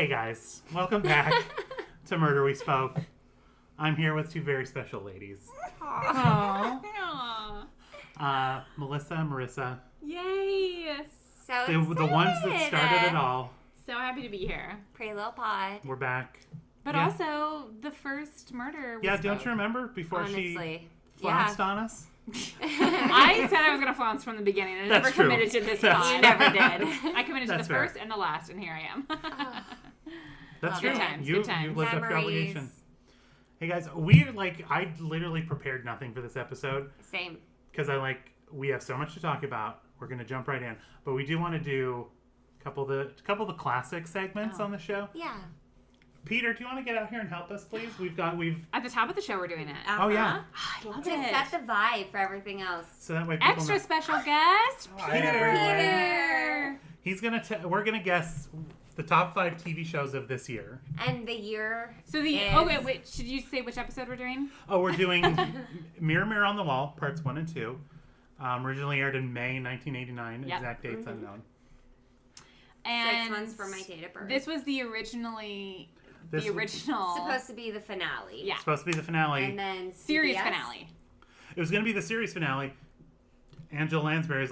Hey guys, welcome back to Murder We Spoke. I'm here with two very special ladies. Aww. Melissa and Marissa. Yay! So The ones that started it all. So happy to be here. Pretty little pod. We're back. But also, the first murder we spoke. Don't you remember before she flounced on us? I said I was going to flounce from the beginning. I never committed to this pod. You never did. I committed to the first and the last, and here I am. That's true. Good times, you good times. lived up your obligation. Hey guys, I literally prepared nothing for this episode. Same. Because we have so much to talk about. We're going to jump right in. But we do want to do a couple of the classic segments on the show. Yeah. Peter, do you want to get out here and help us, please? We've At the top of the show, we're doing it. Oh, yeah. I love to it. set the vibe for everything else. So that way people Extra know. special guest, Peter. He's going to we're going to guess the top 5 TV shows of this year. And the year So wait, should you say which episode we're doing? Oh, we're doing Mirror, Mirror on the Wall, parts 1 and 2. Originally aired in May 1989. Yep. Exact dates unknown. And 6 months for my date of birth. This was the original. Supposed to be the finale. Yeah. Supposed to be the finale. And then Series CBS. finale. It was going to be the series finale. Angela Lansbury's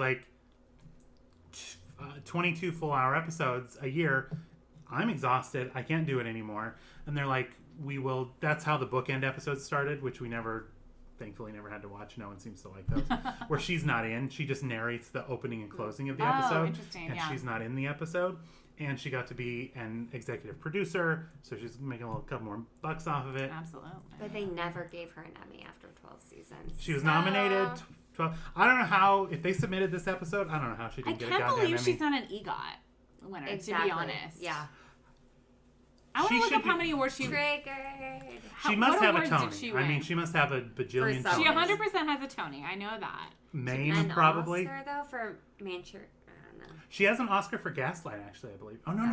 22 full-hour episodes a year. I'm exhausted. I can't do it anymore. And they're like, we will... That's how the bookend episodes started, which we thankfully never had to watch. No one seems to like those. Where she's not in. She just narrates the opening and closing of the episode. Interesting. And she's not in the episode. And she got to be an executive producer, so she's making a couple more bucks off of it. Absolutely. But they never gave her an Emmy after 12 seasons. She was nominated. 12. I don't know how, if they submitted this episode, I don't know how she didn't get a goddamn Emmy. I can't believe she's not an EGOT winner, to be honest. Yeah. I want to look up how many awards she... Triggered. She must have a Tony. She She must have a bajillion Tonys. She 100% has a Tony. I know that. Maine, probably. An Oscar, though, for Manchester. I don't know. She has an Oscar for Gaslight, actually, I believe. Oh, no,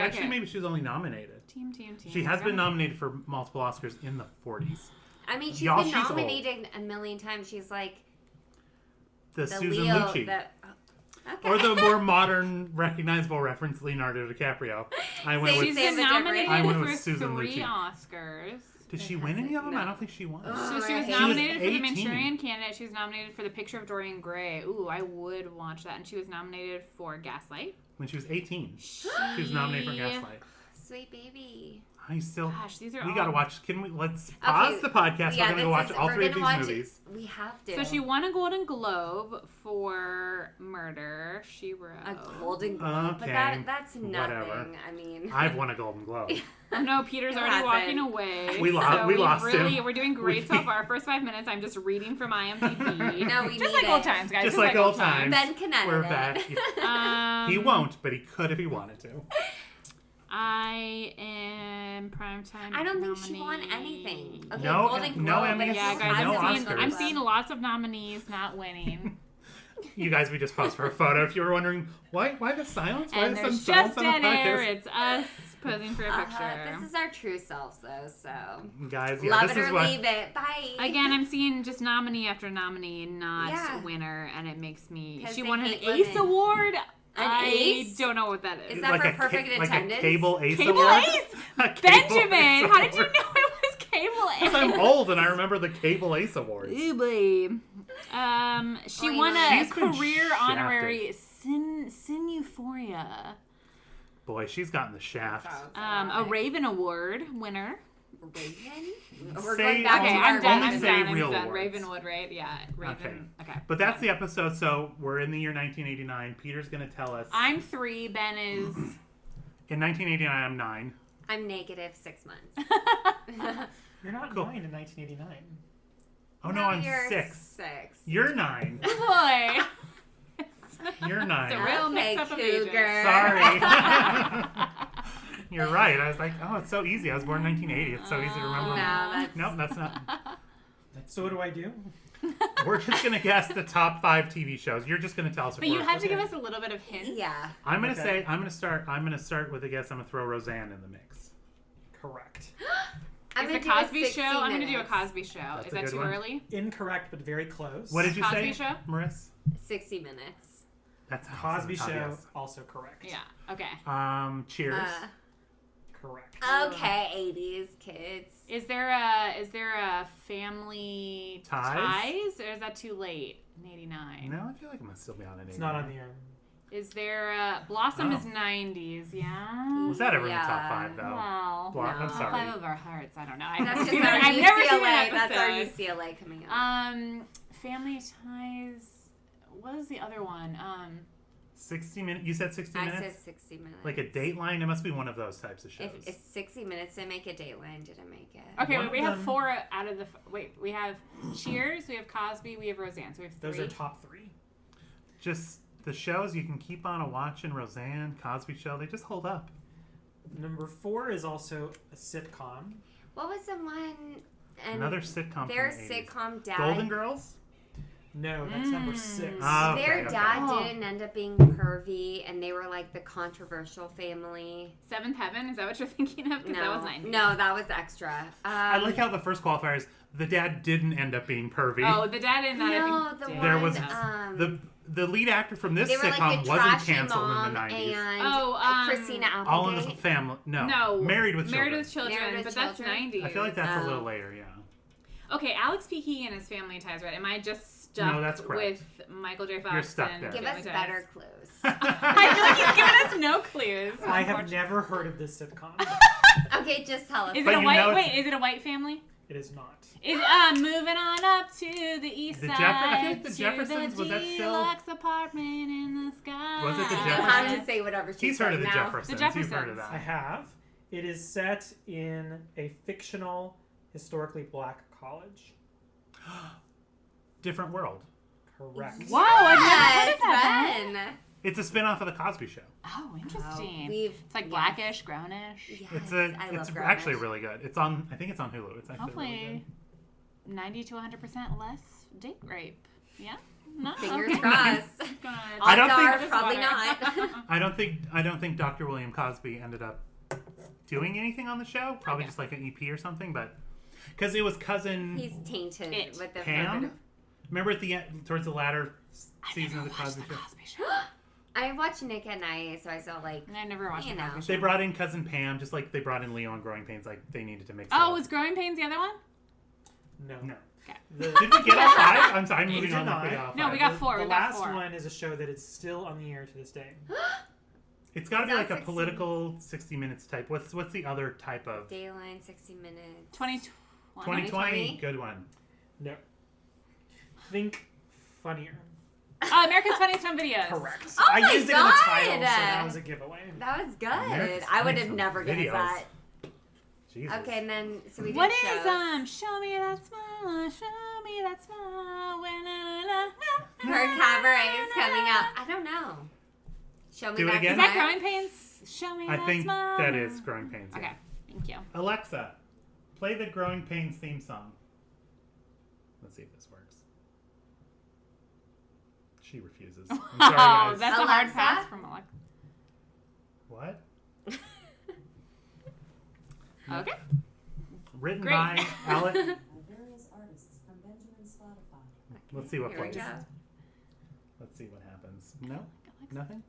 Okay, maybe she was only nominated. Team. She has been nominated for multiple Oscars in the 40s. I mean, she's been nominated a million times. She's like... The Susan Leo, Lucci. Okay. Or the more modern, recognizable reference, Leonardo DiCaprio. She's been nominated for Susan 3 Lucci. Oscars. Did she win any of them? I don't think she won. So she was nominated for The Manchurian Candidate. She was nominated for The Picture of Dorian Gray. Ooh, I would watch that. And she was nominated for Gaslight. When she was 18. She was nominated for Gaslight. Sweet baby. Gosh, these are we gotta watch. Let's pause the podcast. We're gonna go watch all 3 of these movies. We have to. So she won a Golden Globe for Murder, She Wrote. A Golden Globe? Okay. But that's nothing. Whatever. I mean... I've won a Golden Globe. Oh no, Peter's already walking away. We lost him. We're doing great so far. First 5 minutes, I'm just reading from IMDb. No, we just need like old times, guys. Just like old times. Ben can edit We're back. He won't, but he could if he wanted to. I am primetime. I don't think she won anything. Okay, no Golden Globe. No Emmys. Yeah, guys, no I'm seeing lots of nominees not winning. You guys, we just paused for a photo. If you were wondering why the silence, why and is there's some silence just on the dead air. podcast? It's us posing for a picture. This is our true selves, though. So guys, love this it is or what... leave it. Bye. Again, I'm seeing just nominee after nominee, not winner, and it makes me. She won an Ace ACE award. I don't know what that is. Is that for perfect attendance? Like a cable Ace Cable award? Ace? Ace Benjamin, how did you award. know it was Cable Ace? Because I'm old and I remember the Cable Ace Awards. Ooh, boy. She won a career honorary Sin Euphoria. Boy, she's gotten the shaft. A Raven Award winner. Raven? We're going back Okay, to I'm done. Only I'm say done. real I'm done. awards. Ravenwood, right? Yeah, Raven. Okay. But that's the episode. So we're in the year 1989. Peter's going to tell us. I'm 3. Ben is... In 1989, I'm 9. I'm negative 6 months. You're not Cool. 9 in 1989. Oh, no, I'm you're 6. 6. You're 9. Boy. You're 9. It's a real mix-up of ages. cougar. Sorry. You're right. I was like, oh, it's so easy. I was born in 1980. It's so easy to remember. No, Nope, that's not. So what do I do? We're just going to guess the top 5 TV shows. You're just going to tell us. But you have to give us a little bit of hints. Yeah. I'm going to start with a guess. I'm going to throw Roseanne in the mix. Correct. I'm Is gonna the do a Cosby 60 Show? I'm going to do a minutes. Cosby Show. That's Is a that good too one. early? Incorrect, but very close. What did you Cosby say, Show? Maurice? 60 minutes. That's Cosby Show, yes. also correct. Yeah. Okay. Cheers. Correct. Okay, 80s kids. Is there a family Ties? or is that too late in 89? No, I feel like it must still be on an 89. It's not on the air. Is there Blossom Oh. is 90s, yeah? Was that ever in the Yeah. top 5, though? Well, I'm no. sorry. 5 of our hearts. I don't know. That's I've just never, our I've never seen UCLA. an That's our episode. UCLA coming up. Family Ties. What is the other one? 60 minutes? You said 60 I minutes? said 60 minutes. Like a Dateline? It must be one of those types of shows. If 60 minutes didn't make a Dateline, didn't make it. Okay, One wait, we of have them- 4 out of the... Wait, we have Cheers, we have Cosby, we have Roseanne. So we have 3. Those are top 3. Just the shows you can keep on watching, Roseanne, Cosby Show, they just hold up. Number 4 is also a sitcom. What was the one? And Another sitcom their from the 80s. sitcom dad. Golden Girls? No, that's number 6. Ah, Their okay, dad okay. didn't end up being pervy, and they were like the controversial family. Seventh Heaven, is that what you're thinking of? Because that was 90. No, that was extra. I like how the first qualifier is the dad didn't end up being pervy. Oh, the dad in that, No, I think, the did. There one, was the lead actor from this they were sitcom like the wasn't trashy canceled mom in the 90s. and Christina Applegate. All in the family. No. Married with Children. Married with Children, Married with but that's Children. 90s. I feel like that's a Oh. little later, yeah. Okay, Alex P. Keegan is Family Ties, right? Am I just stuck No, that's correct. with Michael J. Fox? You're stuck and there. Give Family us Ties? better clues. I feel like he's given us no clues. I have never heard of this sitcom. Okay, just tell us. Is But it a you white? know it's- Wait, is it a white family? It is not. Is moving on up to the east The side? I feel like the to Jeffersons, was that still? deluxe apartment in the sky. Was it the You Jeffersons? have to say whatever she He's said heard of the now. Jeffersons. The You've heard of Jeffersons. I that. have. It is set in a fictional, historically black college. Different World. Correct. Whoa, I've never heard Yes, of that. Ben. It's a spin-off of the Cosby Show. Oh, interesting. We've- It's like yes. blackish, brownish. Yes, It's I love it's Grownish. actually really good. It's on. I think it's on Hulu. It's actually really Hopefully, 90 to 100% less date rape. Yeah. No. Fingers okay. crossed. Good. I don't Odds think- are probably Water. not. I don't think Dr. William Cosby ended up doing anything on the show. Probably just like an EP or something, but because it was cousin He's tainted It. with the Pam. Remember at the end, towards the latter season of the Watch Cosby the Show, Cosby Show. I watched Nick at Night, so I saw like. I never watched You the Cosby know. Show. they brought in cousin Pam, just like they brought in Leo and Growing Pains. Like they needed to mix. it Oh, up. was Growing Pains the other one? No. No. Okay. The, Did we get a 5? I'm sorry, I'm We moving did on. not. We got a No, we 5. got 4. the We got last 4. one is a show that is still on the air to this day. It's got to be It's like not a 60. political 60 minutes type. What's the other type of? Dayline, 60 Minutes. 2020. 2020, good one. No. Think funnier. America's Funniest Home Videos. Correct. Oh I my used it in the God! title, so that was a giveaway. That was good. America's I would Funniest have Home never guessed Videos. that. Jesus. Okay, and then so we did What shows. is Show me that smile, show me that smile when Her cabaret is coming up. I don't know. Show me Do it that again? Is that smile. Growing Pains? Show me I that think smile. that is Growing Pains. yeah. Okay, thank you. Alexa, play the Growing Pains theme song. Let's see if this works. She refuses. I'm sorry, Oh, guys. that's a hard Alexa? pass from Alexa. What? Okay. Written Great. by Alec. Various artists from Benjamin Spotify. Let's see what Here we plays. go. Let's see what happens. No? Alexa, Nothing?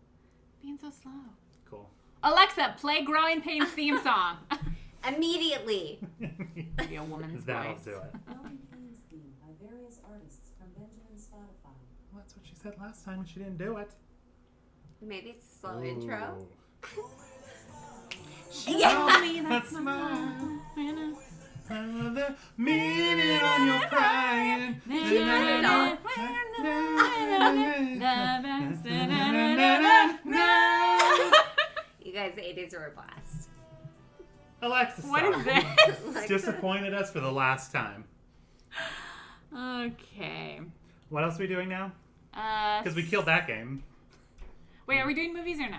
being so slow. Cool. Alexa, play Growing Pains theme song. Immediately. Be a woman's That'll voice. do it. Growing Pains theme by various artists from Benjamin Spotify. Well, that's what she said last time and she didn't do it. Maybe it's a slow intro. Ooh. Yeah. me That's mine. Another minute on your crying. You guys, the 80s were a blast. Alexa, What is stop. this? Alexa. Disappointed us for the last time. Okay. What else are we doing now? Because we killed that game. Wait, are we doing movies or no?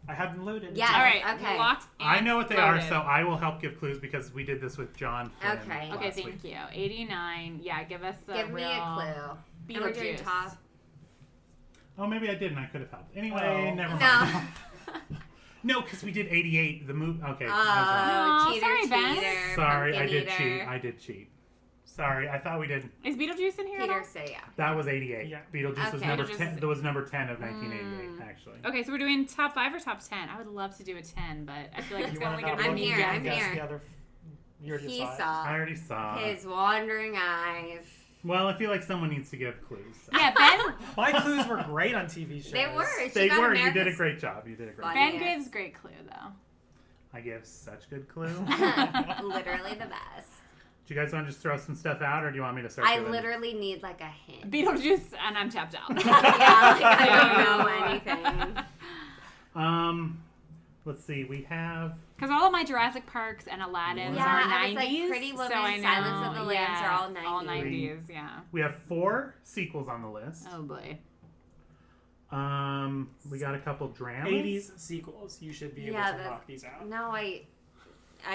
I have them loaded. Yes. All right. Okay. Locked and I know what they are, loaded. so I will help give clues because we did this with John Flynn Okay. Okay, last thank week. you. 89. Yeah, give us a Give me a real clue. And we're doing Beetlejuice. top. Oh, maybe I did and I could have helped. Anyway, Oh. never No. mind. No, because we did 88, the movie. Okay. I was wrong. Oh, cheater, sorry, Ben. cheater, Sorry, I pumpkin did eater. cheat. I did cheat. Sorry, I thought we did. Is Beetlejuice in here at all? Peter say yeah. That was 88. Yeah. Beetlejuice was Okay. number Beetlejuice 10. is- That was number 10 of 1988, actually. Okay, so we're doing top 5 or top 10? I would love to do a 10, but I feel like it's You only wanna going to not be I'm me here, guessing. I'm guess here. the other. You already He saw it. saw I already saw. his wandering eyes. Well, I feel like someone needs to give clues. So. Yeah, Ben. My clues were great on TV shows. They were. She They got were. You America's did a great job. You did a great Funny. job. Ben Yes. gives great clue though. I give such good clue. Literally the best. Do you guys want to just throw some stuff out, or do you want me to start? I giving- literally need like a hint. Beetlejuice, and I'm tapped out. Yeah, like, I don't know anything. Let's see. We have. Because all of my Jurassic Parks and Aladdin's Yeah, are I 90s. was like, Pretty Woman, so I know, Silence of the Lambs are all All 90s. 90s, yeah. We have 4 sequels on the list. Oh boy. We got a couple dramas. 80s sequels. You should be able Yeah, to the- knock these out. No, a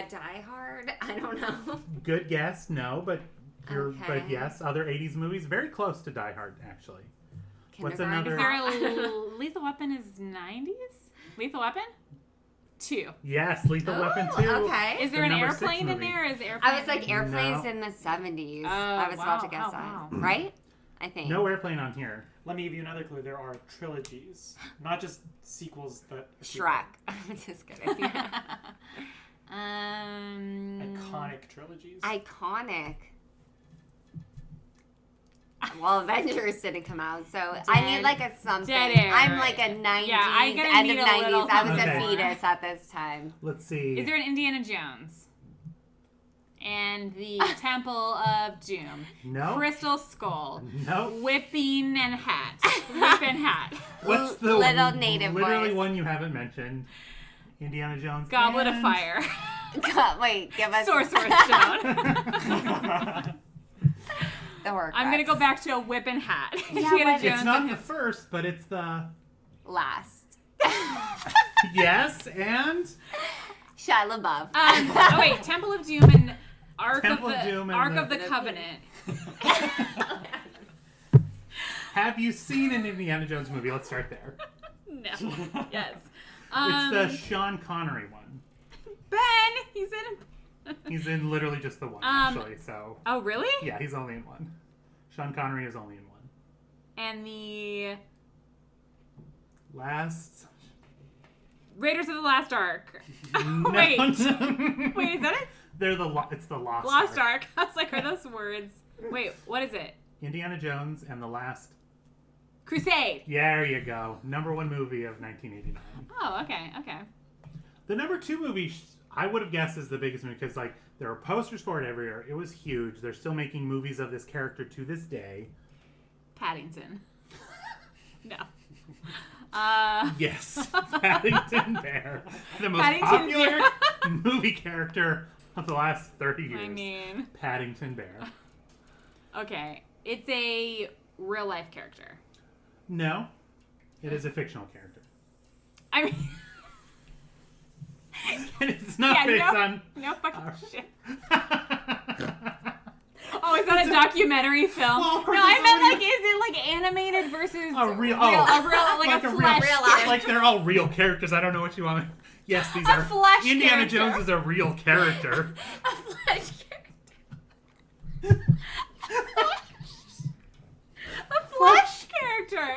Die Hard? I don't know. Good guess. No, but Okay. but yes, other 80s movies very close to Die Hard actually. What's Kindergarten. another- Is there a Lethal Weapon is 90s? Lethal Weapon? 2. Yes, Lethal Weapon 2. Okay. Is there The an number 6 airplane in movie. there? Or is airplane? I was like airplanes No. in the 70s. Oh, I was about to wow. guess Oh, that. wow. Right? I think. No airplane on here. Let me give you another clue. There are trilogies, not just sequels that. Shrek. I'm just kidding. Iconic trilogies. Iconic. Well, Avengers didn't come out, so I need like a something. Dead air. I'm like a 90s, Yeah, I'm gonna end need of a little 90s. I was something a more. fetus at this time. Let's see. Is there an Indiana Jones? And the Temple of Doom. No. Crystal Skull. No. Whipping and hat. Whip and hat. What's the Little native literally voice. one you haven't mentioned? Indiana Jones. Goblet of and- Fire. God, wait, give us Sorcerer's Stone. the Horcrux. I'm gonna go back to a whip and hat. Yeah, Indiana but- Jones It's not and the his- first, but it's the last. yes and Shia LaBeouf. oh wait, Temple of Doom and Ark Temple of of the Doom and Ark the- of the Covenant. Have you seen an Indiana Jones movie? Let's start there. No. Yes. It's the Sean Connery one. Ben. He's in. He's in literally just the one actually. So Oh really? yeah, he's only in one. Sean Connery is only in one. And the Last. Raiders of the Lost Ark. No. Wait. Wait, is that it? They're it's the Lost. Lost Ark. Ark. I was like, are those words? Wait, what is it? Indiana Jones and the Last. Crusade. There you go. Number 1 movie of 1989. Oh, okay, okay. The number 2 movie I would have guessed is the biggest movie because like there were posters for it everywhere. It was huge. They're still making movies of this character to this day. Paddington. No. Yes, Paddington Bear, the most Paddington popular Bear. movie character of the last 30 years. I mean, Paddington Bear. okay. It's a real life character. No, it is a fictional character. I mean, It's not yeah, based no, on. no fucking shit. Oh, is that a documentary film? Well, of course No, I it's meant already- like, is it like animated versus A real- like a flesh? life. Like they're all real characters. I don't know what you want. Yes, these A are. flesh Indiana character. Jones is a real character. A flesh character. A flesh character.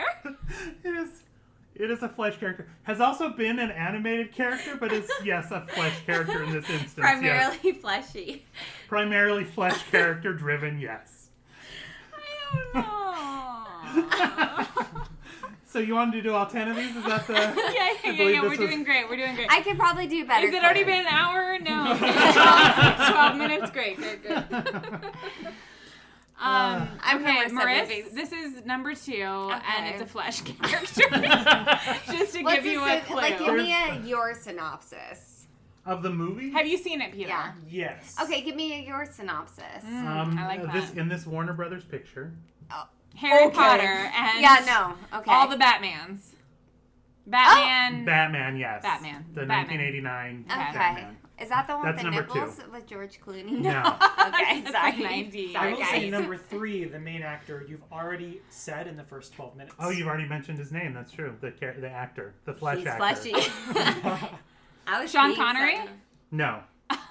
It is a flesh character. Has also been an animated character, but is yes a flesh character in this instance. Yes. Primarily fleshy. Primarily flesh character driven. Yes. I don't know. So you wanted to do all 10 of these? Is that the? Yeah. We're doing great. We're doing great. I could probably do better. Has it already clues. been an hour? No. 12 minutes. Great. I'm Okay, number Maris, 7. this is number 2, and Okay. it's a flesh character. Just to What's give you the a clue. Like, give me your synopsis. Of the movie? Have you seen it, Peter? Yeah. Yes. Okay, give me your synopsis. I like this that. in this Warner Brothers picture. Harry Okay. Potter and Yeah, no. Okay. all the Batmans. Batman. Batman, yes. Batman. The Batman. 1989 Okay. Batman. Is that the one That's with the number 2. nipples with George Clooney? No. Okay, That's sorry. like 90s. I Sorry, will guys. say number 3, the main actor, you've already said in the first 12 minutes. Oh, you've already mentioned his name. That's true. The actor. The flesh He's actor. fleshy. I was Sean being Connery? so- No.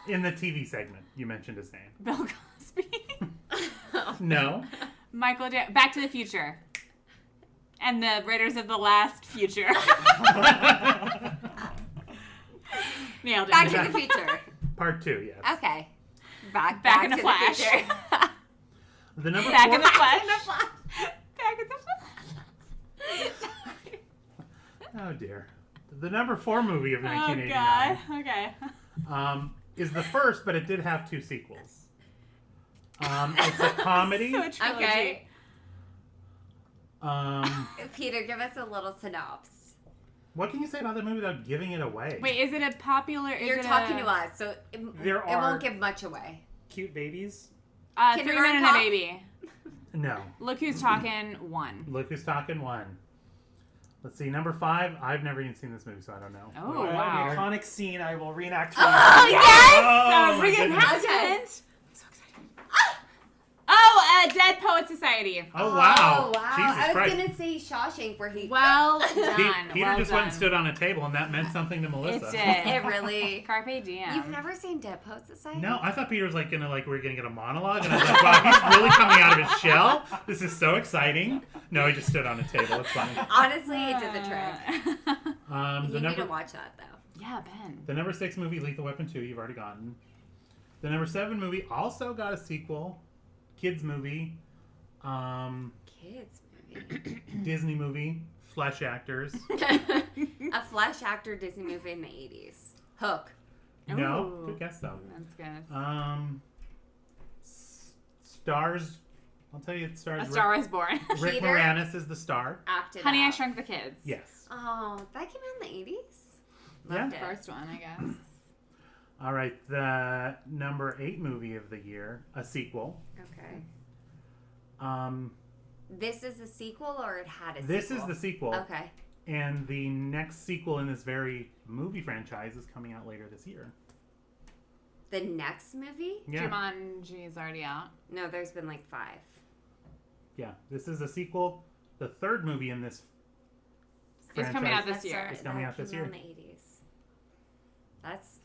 In the TV segment, you mentioned his name. Bill Cosby. No. Back to the Future. And the Raiders of the Last Future. Nailed it. Back to the Future. Part 2, yes. Okay. Back in to a flash. The future. The number Back 4. in the Flash. Back in the flash. Oh dear. The number 4 movie of Oh 1989 God. Okay. is the first, but it did have 2 sequels. It's a comedy. So a trilogy. Okay. Peter, give us a little synopsis. what can you say about the movie without giving it away? Wait, is it a popular? You're talking to us, so it There are won't give much away. cute babies. 3 Men and a Cop? Baby. No. Look Who's Talking 1. Look Who's Talking 1. Let's see, number 5. I've never even seen this movie, so I don't know. Oh, Well, wow. The iconic scene I will reenact for you. Oh, yes! Oh, my goodness. Okay. I'm so excited. Oh, Dead Poet Society. Oh, wow. Oh, wow. Jesus I was Christ. going to say Shawshank where he... Well Peter done. well just done. went and stood on a table, and that meant something to Melissa. It did. It really... Carpe diem. You've never seen Dead Poet Society? No, I thought Peter was like gonna we were gonna get a monologue, and I was like, wow, he's really coming out of his shell. This is so exciting. No, he just stood on a table. It's fine. Honestly, it did the trick. The You need to number watch that, though. Yeah, Ben. the number 6 movie, Lethal Weapon 2, you've already gotten. The number 7 movie also got a sequel, kids movie, Kids movie. Disney movie, Flesh actors. A Flesh actor Disney movie in the 80s. Hook. No, Ooh. good guess though. That's good. Stars. I'll tell you, it stars A Star Was Born. Rick Peter? Moranis is the star. Acted Honey, I out. Shrunk the Kids. Yes. Oh, that came out in the 80s? Yeah. Loved it. First one, I guess. All right, the number 8 movie of the year, a sequel. Okay. Um, This is a sequel or it had a sequel? this is the sequel. Okay. And the next sequel in this very movie franchise is coming out later this year. The next movie? Yeah. Jumanji is already out. No, there's been like 5. Yeah. This is a sequel. The 3rd movie in this It's coming out this That's year. right. It's coming That out this came year. in the 80s. That's...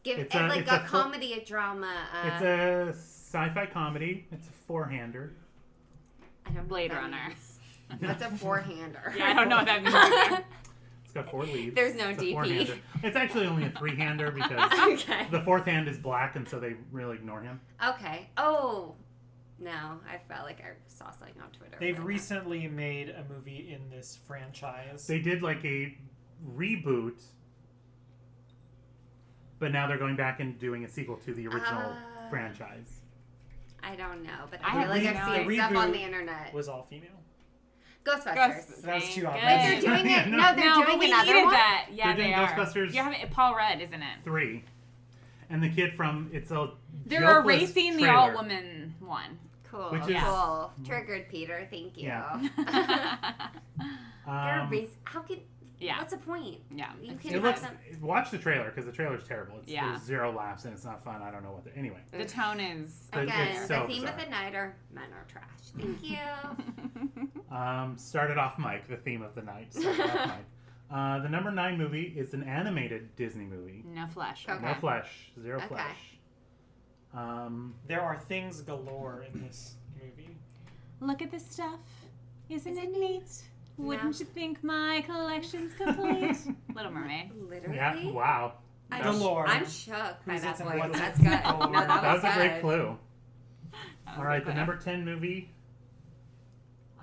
It's it a- like it's a a comedy, a drama. It's a sci-fi comedy. It's a 4-hander. I don't know Blade what that Runner. means. What's a 4-hander? Yeah, I don't know what that means either. It's got 4 leads. There's no It's a DP. 4-hander. It's actually only a 3-hander because Okay. the 4th hand is black, and so they really ignore him. Okay. Oh. No, I felt like I saw something on Twitter. They've about that. recently made a movie in this franchise. They did like a reboot, but now they're going back and doing a sequel to the original franchise. I don't know, but I I feel have like no I've seen idea. stuff on The the internet. was all female. Ghostbusters. That was too Good. obvious. Wait, they're doing it. Yeah, No, they're No, but doing we another needed one. that. Yeah, They're doing they are. Ghostbusters- You're having Paul Rudd, isn't it? 3. And the kid from It's a They're Jokeless erasing the trailer. all-woman one. Cool. Which is- cool. Triggered, Peter. Thank you. Yeah. They're how could? Yeah. What's the point? Yeah. You it's can It have looks. them. Watch the trailer because the trailer's terrible. Yeah. There's 0 laughs and it's not fun. I don't know what. Anyway. the tone is. But Again, it's the so theme bizarre. of the night are men are trash. Thank you. Started off Mike. The theme of the night. Started off Mike. The number 9 movie is an animated Disney movie. No flesh. Okay. No flesh. 0 Okay. flesh. There are things galore in this movie. Look at this stuff. Isn't it neat? No. Wouldn't you think my collection's complete? Little Mermaid. Literally. Yeah. Wow. Galore. I'm shook by Who's that it and voice. what's That's it? good. Galore. No, that That was was a great good. clue. That was All right. a The good number 10 movie.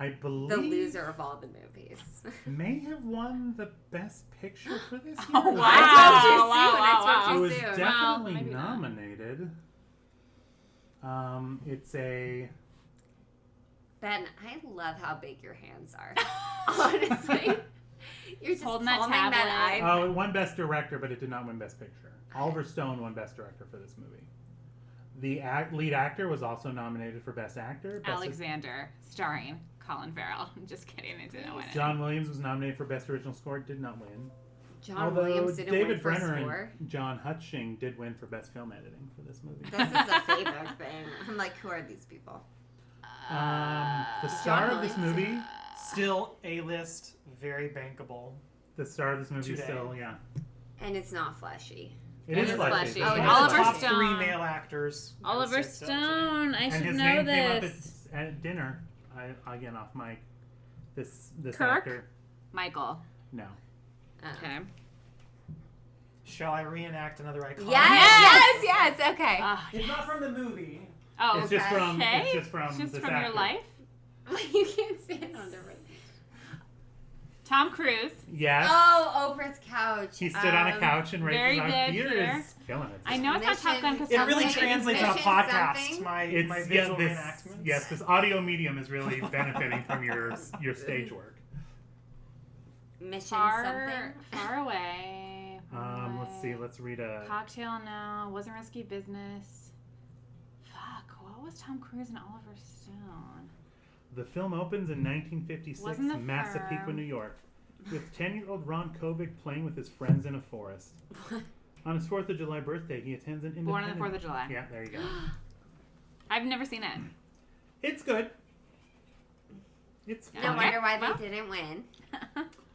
I believe The loser of all the movies. may have won the best picture for this year. Oh, wow. I spoke too soon. Wow, I spoke It too was soon. Well, definitely maybe not. nominated. It's a. Ben, I love how big your hands are. Honestly. You're just Holding that palming tablet. that eye. Oh, it won Best Director, but it did not win Best Picture. Oliver Stone won Best Director for this movie. The lead actor was also nominated for Best Actor. Best Alexander, starring Colin Farrell. I'm just kidding. It didn't win it. John Williams was nominated for Best Original Score. Did not win. John Although Williams didn't David win for Brenner score. and John Hutching did win for Best Film Editing for this movie. This is a favorite thing. I'm like, who are these people? The star of this Williams. movie. Still A-list, very bankable. The star of this movie Today. still, yeah. And it's not fleshy. It is fleshy. Oh, One of Oliver the top Stone. 3 male actors. I would Oliver say so, too. Stone. I And should his know name came up this. at dinner. Again, off mic. This Kirk? actor. Michael. No. Okay. Shall I reenact another iconic? Yes, okay. It's not from the movie. Oh, It's just from. okay. It's just from. Just this from actor. your life. You can't stand on the right. Tom Cruise. Yes. Oh, Oprah's couch. He stood on a couch and raised very his arm. good Peter here. is killing it. I know it's not Top Gun because It really translates on a Mission podcast. something? My It's visual this. reenactments. Yes, this audio medium is really benefiting from your stage work. Mission Far something. away. Let's see. Let's read a. Cocktail now. Wasn't risky business. Fuck. What was Tom Cruise and Oliver Stone? The film opens in 1956 Wasn't the in Massapequa, firm. New York, with 10-year-old Ron Kovic playing with his friends in a forest. On his 4th of July birthday, he attends an independent... Born on the 4th of July. Yeah, there you go. I've never seen it. It's good. It's No fine. wonder why Well. they didn't win.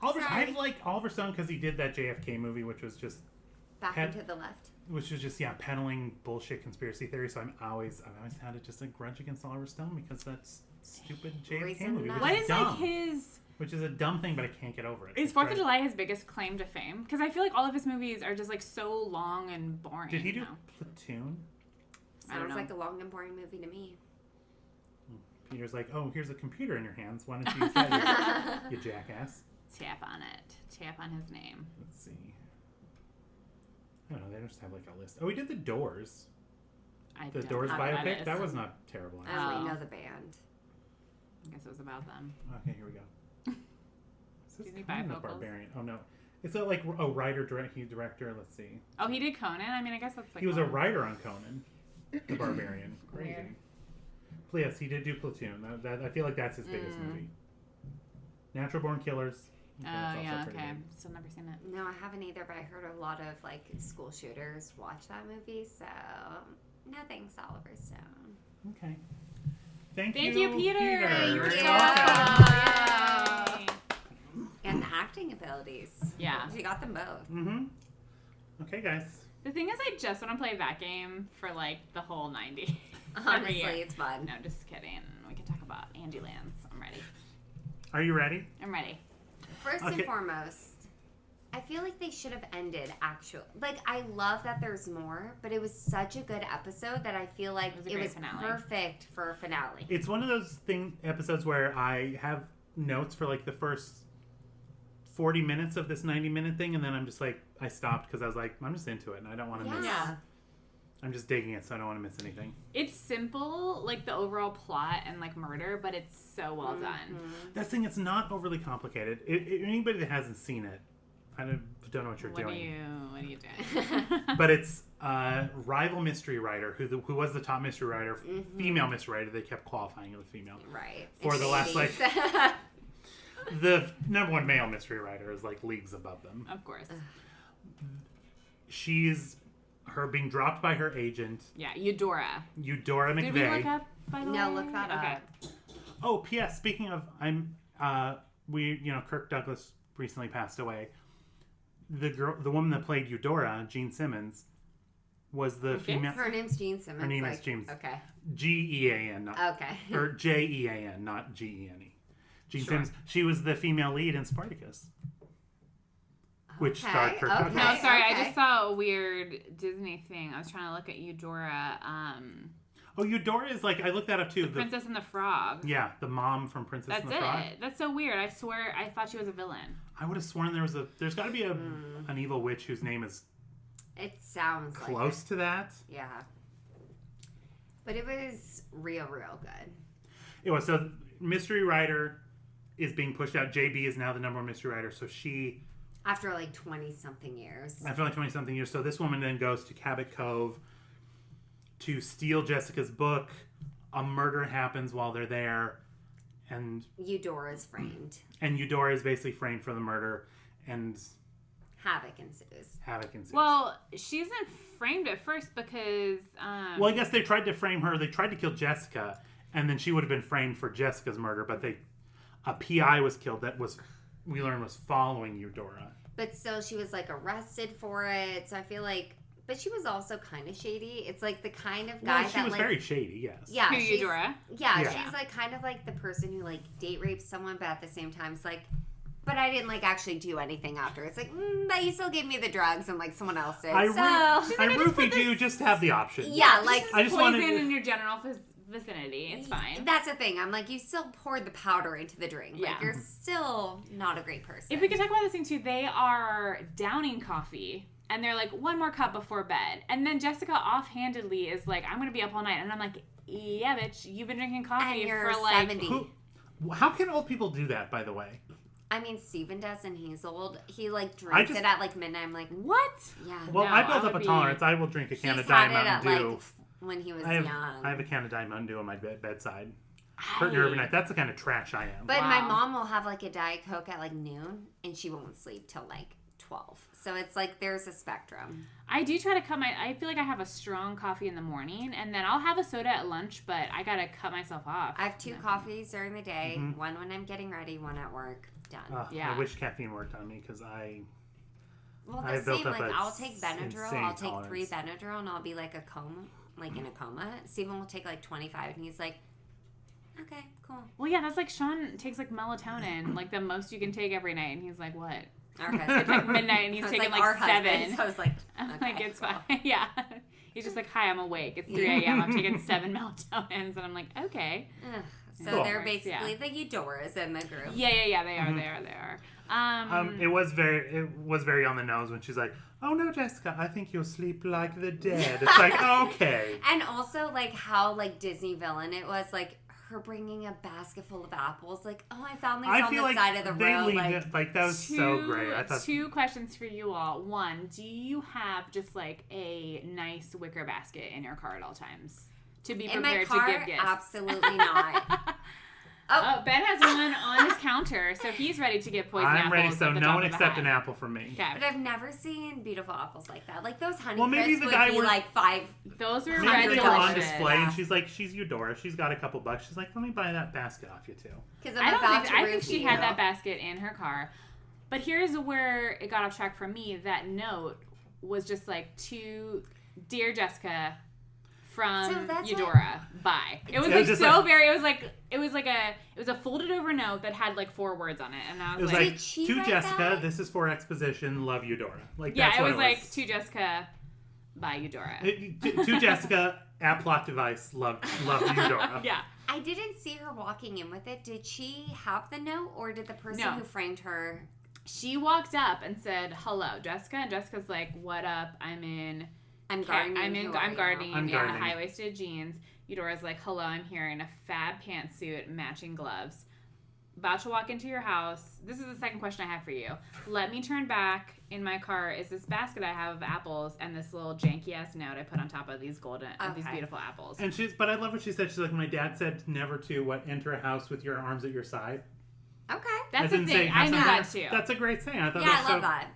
I like Oliver Stone because he did that JFK movie, which was just Back Head- and to the left. peddling bullshit conspiracy theory. So I've always had just a grudge against Oliver Stone because that's stupid JFK Reason movie. not. What Which is dumb. like his... Which is a dumb thing, but I can't get over it. Is It's 4th of great. July his biggest claim to fame? Because I feel like all of his movies are just like so long and boring. Did he do now. Platoon? I don't Sounds know. like a long and boring movie to me. Peter's like, oh, here's a computer in your hands. Why don't you use that, you jackass? Tap on it. Tap on his name. Let's see. I don't know. They just have like a list. Oh, we did The Doors. The don't Doors know what biopic. is. That was not terrible. I Actually. only Oh. know the band. I guess it was about them. Okay, here we go. Is this Disney Conan the bifocals. Barbarian? Oh no, it's a writer, director. Let's see. Oh, he did Conan? I mean, I guess that's like... He was a one. writer on Conan the Barbarian. Crazy. Weird. But yes, he did do Platoon. I feel like that's his biggest movie. Natural Born Killers. Oh, Okay, that's also yeah, pretty okay. good. Still never seen it. No, I haven't either, but I heard a lot of like school shooters watch that movie, so no thanks, Oliver Stone. Okay. Thank Thank you, you, Peter. Thank You're you. welcome. Yay. And the acting abilities. Yeah. She got them both. Mm-hmm. Okay, guys. The thing is, I just want to play that game for like the whole 90. Every Honestly, year. it's fun. No, just kidding. We can talk about Andy Lands. I'm ready. Are you ready? I'm ready. First Okay. and foremost, I feel like they should have ended Like, I love that there's more, but it was such a good episode that I feel like It was a it great was finale. perfect for a finale. It's one of those episodes where I have notes for like the first 40 minutes of this 90-minute thing, and then I'm just like, I stopped because I was like, I'm just into it, and I don't want to miss. Yeah. I'm just digging it, so I don't want to miss anything. It's simple, like the overall plot and like murder, but it's so well done. That thing, it's not overly complicated. Anybody that hasn't seen it, I don't know what you're What are doing. you doing? But it's a rival mystery writer who was the top mystery writer, female mystery writer. They kept qualifying it with female. Right. For It's the last, 80s. The number one male mystery writer is like leagues above them. Of course. She's her being dropped by her agent, Yeah, Eudora. Eudora McVeigh. Did we look up, by the way? No, look that Okay. up. Oh, P.S. Speaking of, Kirk Douglas recently passed away. The woman that played Eudora, Jean Simmons, was the Okay. female. Her name's Jean Simmons. Her name like, is James. Okay. G-E-A-N, not Okay. or J-E-A-N, not G-E-N-E. Jean Sure. Simmons. She was the female lead in Spartacus, which starred Kirk Douglas. No, sorry, I okay. just saw a weird Disney thing. I was trying to look at Eudora, Oh, Eudora is like, I looked that up too. Princess and the Frog. Yeah, the mom from Princess That's and the Frog. it. That's so weird. I swear, I thought she was a villain. I would have sworn there's got to be an evil witch whose name is It sounds close like to that. it. Yeah. But it was real good. It was. So mystery writer is being pushed out. JB is now the number one mystery writer. So she, After like 20-something years. after like 20-something years, so this woman then goes to Cabot Cove to steal Jessica's book. A murder happens while they're there, and Eudora's framed. Eudora is basically framed for the murder, and Havoc ensues. havoc ensues. Well, she isn't framed at first because. Well, I guess they tried to frame her. They tried to kill Jessica, and then she would have been framed for Jessica's murder. But a PI was killed that we learned was following Eudora. But still, she was like arrested for it. So I feel like But she was also kind of shady. It's like the kind of guy Well, she that was like very shady, yes. yeah, Who, she's Eudora? yeah, Yeah. she's like kind of like the person who like date rapes someone, but at the same time, it's like, but I didn't like actually do anything after. It's like, but you still gave me the drugs and like someone else did. I so roofied you just to have the option. yeah, like I just poison wanted- in your general vicinity. It's fine. that's the thing. I'm like, you still poured the powder into the drink. Yeah. Like you're still not a great person. If we could talk about this thing too, they are downing coffee. And they're like, one more cup before bed. And then Jessica offhandedly is like, I'm going to be up all night. And I'm like, yeah, bitch, you've been drinking coffee and you're for like... 70. How can old people do that, by the way? I mean, Steven does, and he's old. He like drinks it at like midnight. I'm like, What? yeah. Well, No, I built I up a would tolerance. be- I will drink a can He's of Diet had it at Mountain Dew. like when he was I young. have a can of Diet Mountain Dew on my bedside. Pretty every night. That's the kind of trash I am. But my Wow. mom will have like a Diet Coke at like noon, and she won't sleep till like 12. So it's like there's a spectrum. I do try to cut my... I feel like I have a strong coffee in the morning. And then I'll have a soda at lunch, but I got to cut myself off. I have 2 coffees during the day, one when I'm getting ready, one at work. Done. Yeah. I wish caffeine worked on me because Well, I the built same. up Like a I'll take Benadryl. insane I'll take 3 tolerance. Benadryl, and I'll be like a coma, like in a coma. Steven will take like 25, and he's like, okay, cool. Well, yeah, that's like Sean takes like melatonin, like the most you can take every night. And he's like, what? Okay. It's like midnight and he's I was taking like our like 7. husband, so I was like, I'm okay, like, it's cool. fine. Yeah. He's just like, hi, I'm awake. It's 3 a.m. I'm taking 7 melatonins. And I'm like, okay. Ugh. So Cool. they're Yeah. basically the Eudoras in the group. Yeah. They are. it was very on the nose when she's like, "Oh no, Jessica, I think you'll sleep like the dead." It's like, okay. And also like how like Disney villain it was, like her bringing a basket full of apples. Like, oh, I found these I on feel the like side of the they road. leaned Like, it, like that was so great. I thought 2 questions for you all. 1, do you have just like a nice wicker basket in your car at all times to be in my prepared car, to give gifts? absolutely not. Oh, Ben has one on his counter, so he's ready to give poison apples. I'm ready, at so the no drop one of a accept hat. an apple from me. Okay. But I've never seen beautiful apples like that. Like those honey Well, maybe crisps the would guy be was- like 5. Those were Maybe red they were on delicious. display, Yeah. and she's like, she's Eudora. She's got a couple bucks. She's like, let me buy that basket off you too. Because I I'm don't about think to I think roofie she had you. that basket in her car. But here's where it got off track for me. That note was just like to Dear Jessica So from that's Eudora. Bye. It was It like was just so like- very it was a folded over note that had like 4 words on it. And I It was was like, Did she to write Jessica, that? this is for exposition. Love Eudora. Like yeah, that's it what was like to Jessica by Eudora. to Jessica at plot device. Love Eudora. Yeah. I didn't see her walking in with it. Did she have the note, or did the person No. who framed her? She walked up and said, "Hello, Jessica." And Jessica's like, "What up? I'm gardening. I'm gardening I'm in gardening. high-waisted jeans." Eudora's like, "Hello, I'm here in a fab pantsuit, matching gloves. About to walk into your house. This is the second question I have for you. Let me turn back. In my car is this basket I have of apples and this little janky-ass note I put on top of these these Okay. beautiful apples." And but I love what she said. She's like, my dad said never to enter a house with your arms at your side. Okay. That's As the in thing. saying, I have knew something- that too. That's a great saying. I thought Yeah, that was I love so, that.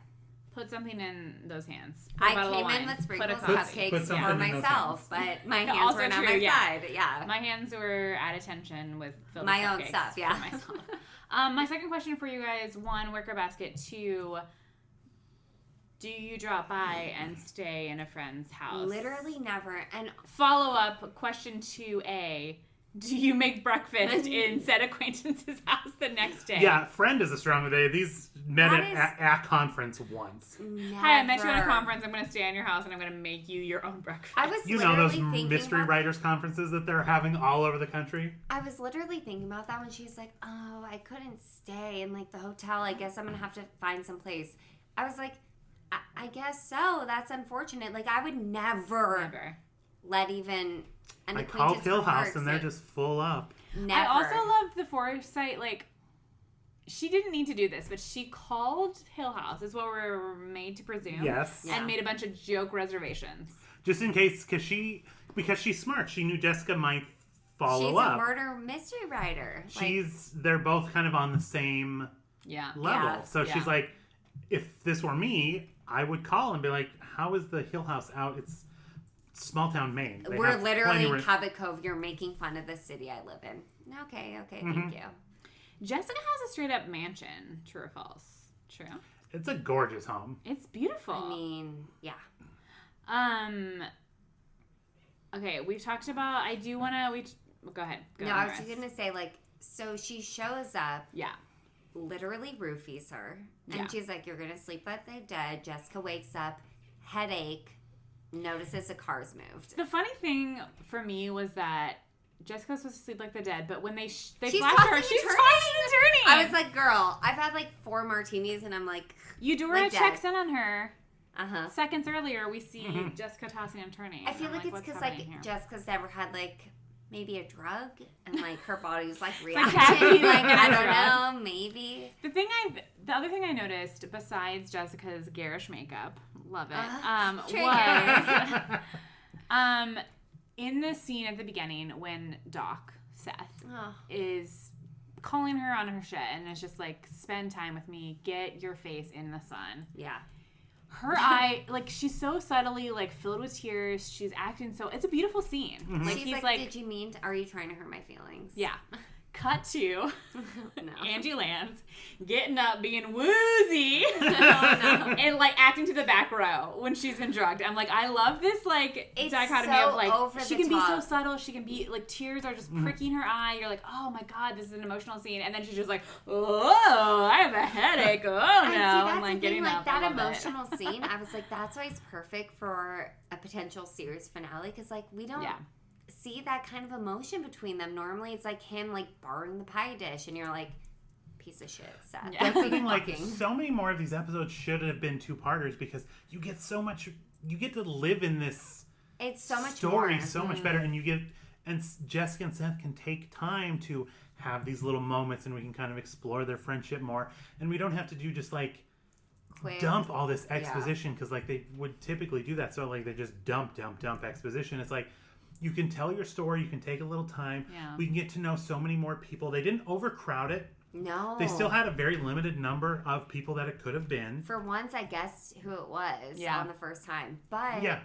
Put something in those hands. Put a I bottle of came in wine. with Put a sprinkles coffee. cupcakes Put for something in those myself, but my hands Also weren't on true, my yeah. side. Yeah. My hands were at attention with filled My with own cupcakes stuff, for yeah. myself. My second question for you guys: 1, wicker basket. 2, do you drop by and stay in a friend's house? Literally never. And Follow up question 2A: do you make breakfast in said acquaintance's house the next day? Yeah, friend is a strong day. These met That at conference once. never. Hi, I met you at a conference. I'm going to stay in your house and I'm going to make you your own breakfast. I was You know literally those thinking mystery about, writers conferences that they're having all over the country? I was literally thinking about that when she was like, "Oh, I couldn't stay in like the hotel. I guess I'm gonna have to find some place." I was like, I guess so. That's unfortunate. Like I would never let even an I acquaintance called Hill from House work and they're say- just full up. Never. I also love the foresight, like, she didn't need to do this, but she called Hill House, is what we're made to presume. Yes. Yeah. And made a bunch of joke reservations. Just in case, because she's smart. She knew Jessica might follow She's up. a murder mystery writer. They're both kind of on the same Yeah. level. Yeah. So Yeah. she's like, if this were me, I would call and be like, how is the Hill House out? It's small town Maine. They We're have literally plenty in of- Cabot Cove. You're making fun of the city I live in. Okay, Mm-hmm. thank you. Jessica has a straight up mansion. True or false? True. It's a gorgeous home. It's beautiful. I mean, yeah. Okay, we've talked about. I do want to. Go ahead. Go No, on I the was just rest. gonna say, like, so she shows up, Yeah. literally roofies her, and Yeah. she's like, "You're gonna sleep like the dead." Jessica wakes up, headache, notices the car's moved. The funny thing for me was that Jessica's supposed to sleep like the dead, but when they She's flash her, tossing and she's turning. tossing and turning. I was like, "Girl, I've had like 4 martinis, and I'm like, Eudora like checks dead. in on her. uh-huh." Seconds earlier, we see Jessica tossing and turning. I feel I'm like it's what's because happening like here? Jessica's never had like maybe a drug, and like her body's like like reacting. caffeine Like, and I a don't drug. know, maybe. The other thing I noticed, besides Jessica's garish makeup, love it, Trigger. was in the scene at the beginning when Doc Seth Oh. is calling her on her shit and it's just like, spend time with me, get your face in the sun. Yeah. Her eye, like, she's so subtly like filled with tears. She's acting so. It's a beautiful scene. Like She's he's like, "Did you mean? Are you trying to hurt my feelings?" yeah. Cut to No. Angie Lance getting up, being woozy, no. and like acting to the back row when she's been drugged. I'm like, I love this like It's dichotomy so of like over she the can be so top. subtle, she can be like tears are just pricking her eye. You're like, oh my god, this is an emotional scene, and then she's just like, oh, I have a headache. Oh no, And see, that's and like the getting thing, up. like I that love it. emotional scene. I was like, that's why it's perfect for a potential series finale, because like we don't Yeah. see that kind of emotion between them. Normally, it's like him like borrowing the pie dish, and you're like, piece of shit, Seth. Yeah. That's the thing, like, Fucking- so many more of these episodes should have been 2-parters because you get so much, you get to live in this It's so much story more. Mm-hmm. so much better, and you get, and Jessica and Seth can take time to have these little moments, and we can kind of explore their friendship more, and we don't have to do just like Quick. dump all this exposition because like they would typically do that. So like they just dump exposition. It's like you can tell your story, you can take a little time. Yeah. We can get to know so many more people. They didn't overcrowd it. No. They still had a very limited number of people that it could have been. For once, I guessed who it was Yeah. on the first time. But Yeah.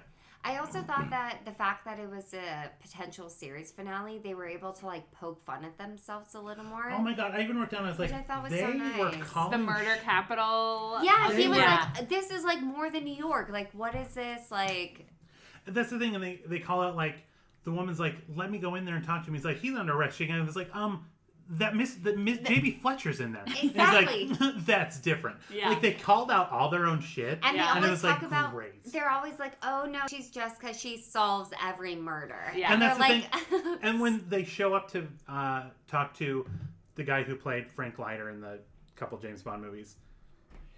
I also thought that the fact that it was a potential series finale, they were able to like poke fun at themselves a little more. Oh my god! I even wrote down. I was like, Which I thought was they so were nice. calling The murder sh- capital. Yeah, of- he was yeah. like, "This is like more than New York. Like, what is this? Like, That's the thing, and they call out like the woman's like, "Let me go in there and talk to him." He's like, "He's under arrest." She kind of was like, That Miss JB Fletcher's in there." Exactly. And he's like, "That's different." Yeah. Like they called out all their own shit, and Yeah. they and it always was talk like about. great. They're always like, "Oh no, she's Jessica. She solves every murder." Yeah. And that's they're the like, And when they show up to talk to the guy who played Frank Leiter in the couple James Bond movies,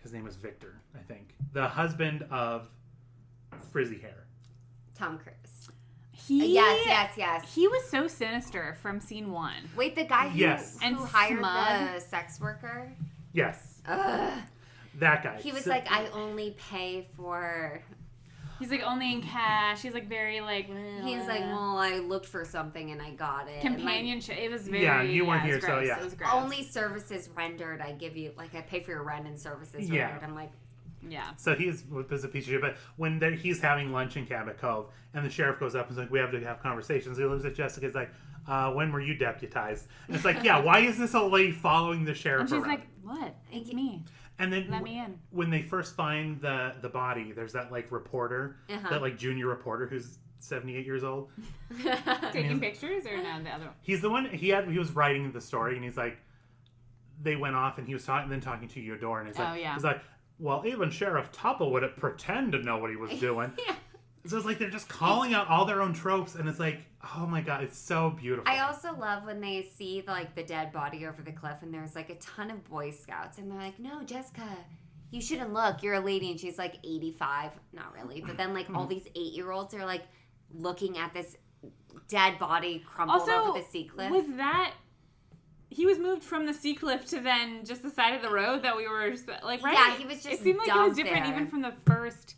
his name was Victor, I think, the husband of frizzy hair. Tom Cruise. Yes. He was so sinister from scene 1. Wait, the guy who, Yes. who And hired smug. the sex worker? Yes, Ugh. that guy. He was So- like, "I only pay for." He's like only in cash. He's like very like. He's like, "Well, I looked for something and I got it." And, like, companionship. It was very. Yeah, you weren't it was here, so gross. yeah. It was gross. only services rendered. I give you, like, I pay for your rent and services Yeah. rendered. I'm like, Yeah. So was a piece of shit. But when he's having lunch in Cabot Cove, and the sheriff goes up and is like, "We have to have conversations." He looks at Jessica. He's like, "When were you deputized?" And it's like, "Yeah, why is this old lady following the sheriff And she's around?" like, "What? It's me. And then Let me in." when they first find the body, there's that like reporter, that like junior reporter who's 78 years old. Taking pictures or no? The other one. He's the one he was writing the story, and he's like, they went off, and he was talking to Eudora, and he's like, Oh, yeah. he's like, "Well, even Sheriff Tupple would pretend to know what he was doing." Yeah. So it's like they're just calling out all their own tropes, and it's like, oh my god, it's so beautiful. I also love when they see the dead body over the cliff, and there's like a ton of Boy Scouts, and they're like, "No, Jessica, you shouldn't look. You're a lady," and she's like 85, not really, but then like all these 8-year-olds are like looking at this dead body crumpled Also, over the sea cliff. was that he was moved from the sea cliff to then just the side of the road that we were like, right? Yeah, he was It just seemed like it was dumped different there. even from the first.